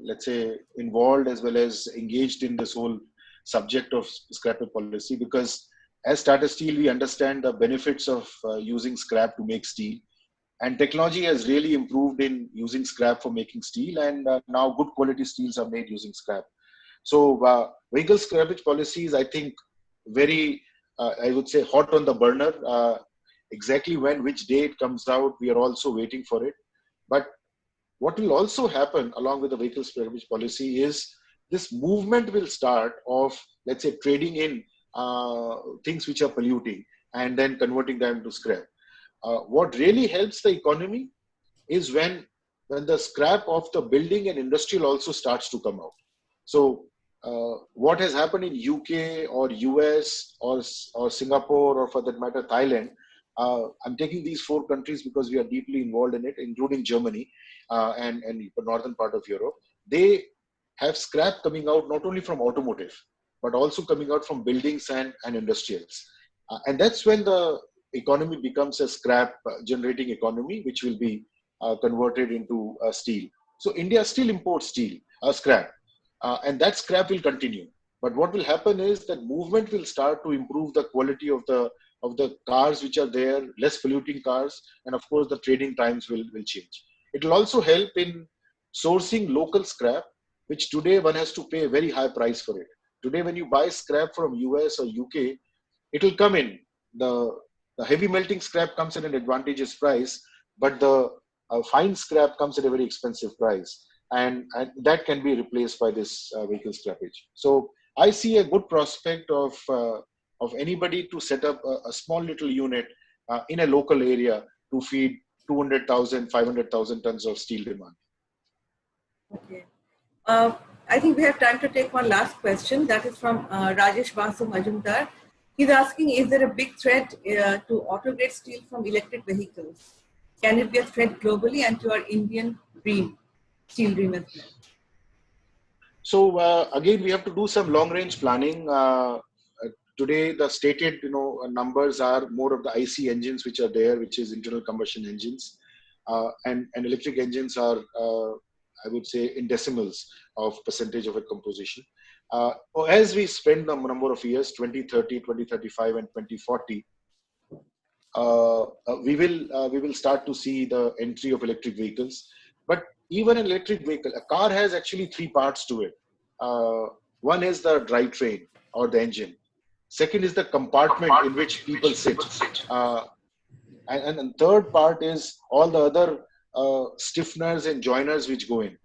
let's say, involved as well as engaged in this whole subject of scrappage policy, because as Tata Steel, we understand the benefits of using scrap to make steel. And technology has really improved in using scrap for making steel, and now good quality steels are made using scrap. So vehicle scrappage policy is, I think, very, I would say, hot on the burner. Exactly which day it comes out, we are also waiting for it. But what will also happen along with the vehicle scrappage policy is this movement will start of, let's say, trading in things which are polluting and then converting them to scrap. What really helps the economy is when the scrap of the building and industrial also starts to come out. So what has happened in UK or US or Singapore, or for that matter Thailand, I'm taking these 4 countries because we are deeply involved in it, including Germany and the northern part of Europe. They have scrap coming out not only from automotive, but also coming out from buildings and industrials. And that's when the economy becomes a scrap generating economy, which will be converted into steel. So India still imports steel, scrap, and that scrap will continue. But what will happen is that movement will start to improve the quality of the cars which are there, less polluting cars, and of course the trading times will change. It will also help in sourcing local scrap, which today one has to pay a very high price for it. Today, when you buy scrap from US or UK, it will come in. The heavy melting scrap comes at an advantageous price, but the fine scrap comes at a very expensive price. And that can be replaced by this vehicle scrappage. So I see a good prospect of anybody to set up a small little unit in a local area to feed 200,000, 500,000 tons of steel demand. Okay. I think we have time to take one last question. That is from Rajesh Basu Majumdar. He's asking, is there a big threat to auto-grade steel from electric vehicles? Can it be a threat globally and to our Indian dream, steel dream as well? So again, we have to do some long-range planning. Today, the stated numbers are more of the IC engines which are there, which is internal combustion engines, and electric engines are, I would say, in decimals of percentage of a composition. As we spend the number of years, 2030, 2035, and 2040, we will start to see the entry of electric vehicles. But even an electric vehicle, a car has actually three parts to it. One is the drivetrain or the engine. Second is the compartment in which people sit. And third part is all the other stiffeners and joiners which go in.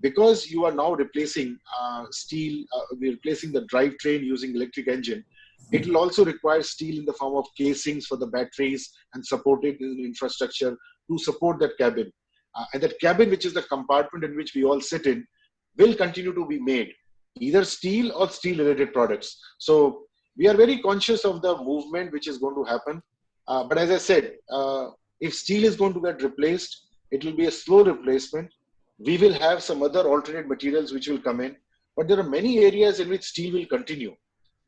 Because you are now replacing steel, we're replacing the drivetrain using electric engine, it will also require steel in the form of casings for the batteries and supported infrastructure to support that cabin. And that cabin, which is the compartment in which we all sit in, will continue to be made, either steel or steel-related products. So we are very conscious of the movement which is going to happen. But as I said, if steel is going to get replaced, it will be a slow replacement. We will have some other alternate materials which will come in. But there are many areas in which steel will continue.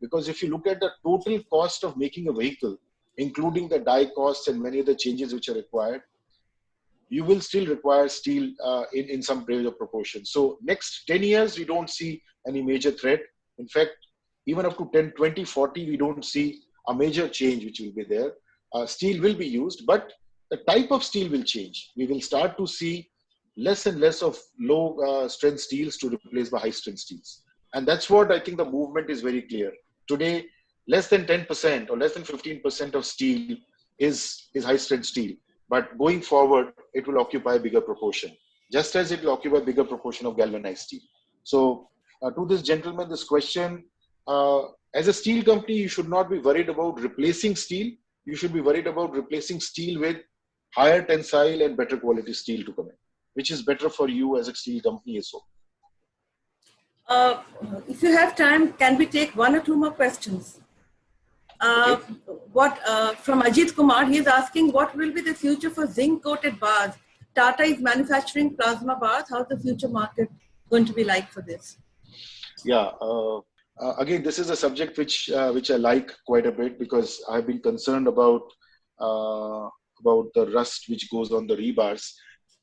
Because if you look at the total cost of making a vehicle, including the die costs and many of the changes which are required, you will still require steel in some major proportion. So next 10 years, we don't see any major threat. In fact, even up to 2040, we don't see a major change which will be there. Steel will be used, but the type of steel will change. We will start to see less and less of low strength steels to replace by high strength steels. And that's what I think the movement is very clear. Today, less than 10% or less than 15% of steel is high strength steel. But going forward, it will occupy a bigger proportion, just as it will occupy a bigger proportion of galvanized steel. So to this gentleman, this question, as a steel company, you should not be worried about replacing steel. You should be worried about replacing steel with higher tensile and better quality steel to come in, which is better for you as a steel company as well. If you have time, can we take one or two more questions? Okay. From Ajit Kumar, he is asking, what will be the future for zinc-coated bars? Tata is manufacturing plasma bars. How's the future market going to be like for this? Yeah, again, this is a subject which I like quite a bit because I've been concerned about the rust which goes on the rebars.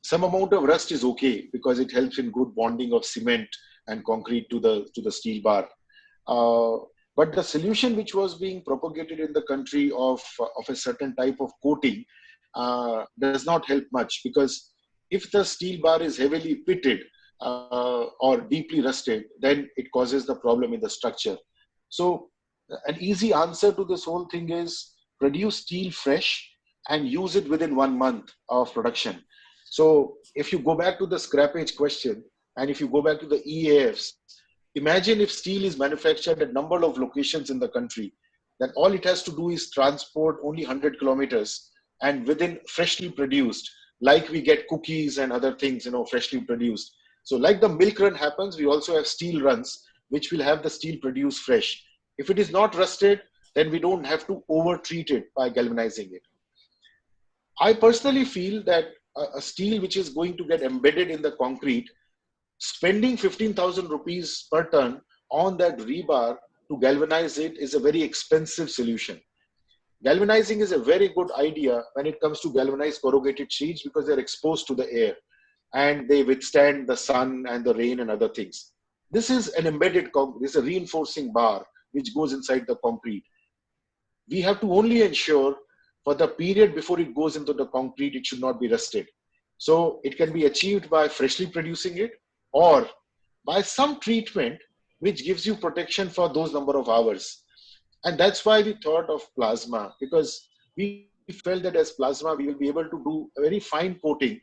Some amount of rust is okay because it helps in good bonding of cement and concrete to the steel bar. But the solution which was being propagated in the country of a certain type of coating does not help much, because if the steel bar is heavily pitted or deeply rusted, then it causes the problem in the structure. So an easy answer to this whole thing is produce steel fresh and use it within 1 month of production. So if you go back to the scrappage question, and if you go back to the EAFs, imagine if steel is manufactured at a number of locations in the country, then all it has to do is transport only 100 kilometers, and within freshly produced, like we get cookies and other things, freshly produced. So like the milk run happens, we also have steel runs, which will have the steel produced fresh. If it is not rusted, then we don't have to over-treat it by galvanizing it. I personally feel that a steel which is going to get embedded in the concrete, spending 15,000 rupees per ton on that rebar to galvanize it is a very expensive solution. galvanizing is a very good idea when it comes to galvanized corrugated sheets because they're exposed to the air and they withstand the sun and the rain and other things. This is an embedded, this is a reinforcing bar which goes inside the concrete. We have to only ensure for the period before it goes into the concrete, it should not be rusted. So it can be achieved by freshly producing it or by some treatment which gives you protection for those number of hours. And that's why we thought of plasma, because we felt that as plasma, we will be able to do a very fine coating,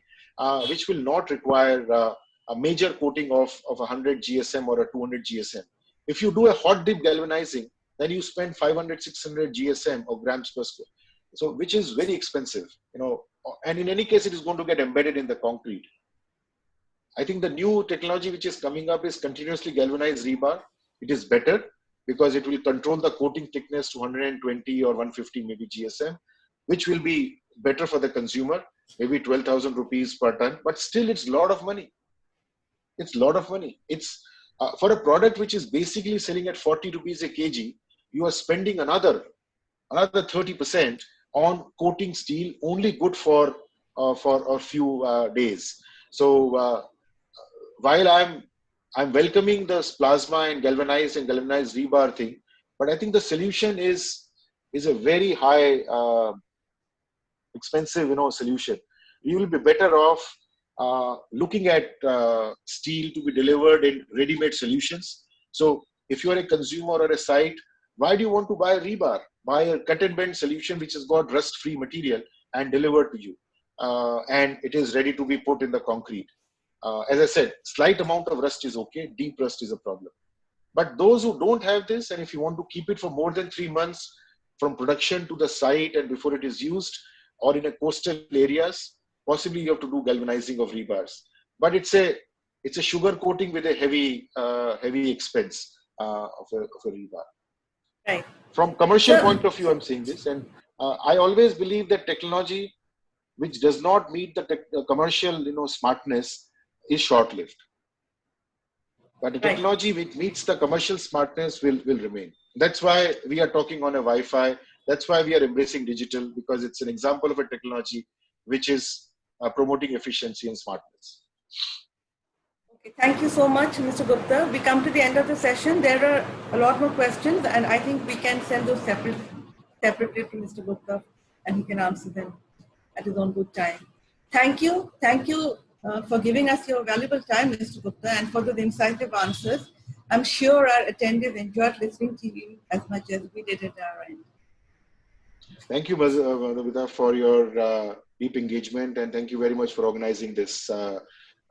which will not require a major coating of 100 GSM or a 200 GSM. If you do a hot dip galvanizing, then you spend 500, 600 GSM or grams per square. So, which is very expensive, and in any case, it is going to get embedded in the concrete. I think the new technology which is coming up is continuously galvanized rebar. It is better because it will control the coating thickness to 120 or 150 maybe GSM, which will be better for the consumer, maybe 12,000 rupees per ton, but still it's a lot of money. It's a lot of money. It's for a product which is basically selling at 40 rupees a kg, you are spending another 30% on coating steel, only good for a few days. So while I'm welcoming this plasma and galvanized rebar thing, but I think the solution is a very high expensive solution. We will be better off looking at steel to be delivered in ready-made solutions. So if you are a consumer or a site, why do you want to buy a rebar? Buy a cut and bend solution which has got rust-free material and delivered to you, and it is ready to be put in the concrete. As I said, slight amount of rust is okay, deep rust is a problem. But those who don't have this, and if you want to keep it for more than 3 months from production to the site and before it is used, or in a coastal areas, possibly you have to do galvanizing of rebars. But it's a sugar coating with a heavy expense of a rebar. Right. From commercial point of view, I'm saying this, and I always believe that technology which does not meet the commercial smartness is short-lived. But the technology which meets the commercial smartness will remain. That's why we are talking on a Wi-Fi. That's why we are embracing digital, because it's an example of a technology which is promoting efficiency and smartness. Okay, thank you so much, Mr. Gupta. We come to the end of the session. There are a lot more questions, and I think we can send those separately to Mr. Gupta, and he can answer them at his own good time. Thank you for giving us your valuable time, Mr. Gupta, and for the incisive answers. I'm sure our attendees enjoyed listening to you as much as we did at our end. Thank you, Madhumita, for your deep engagement, and thank you very much for organizing this.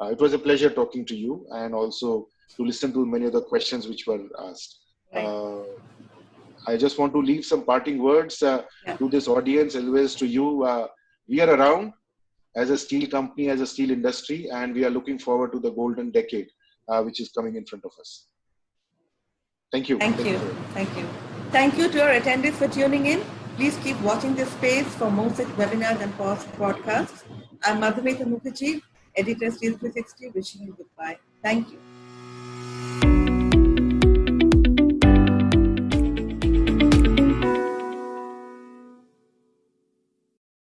It was a pleasure talking to you, and also to listen to many of the questions which were asked. I just want to leave some parting words to this audience, always to you. We are around as a steel company, as a steel industry, and we are looking forward to the golden decade which is coming in front of us. Thank you. Thank you. Thank you to our attendees for tuning in. Please keep watching this space for more such webinars and podcasts. I'm Madhumita Mukherjee, editor Steel 360, wishing you goodbye. Thank you.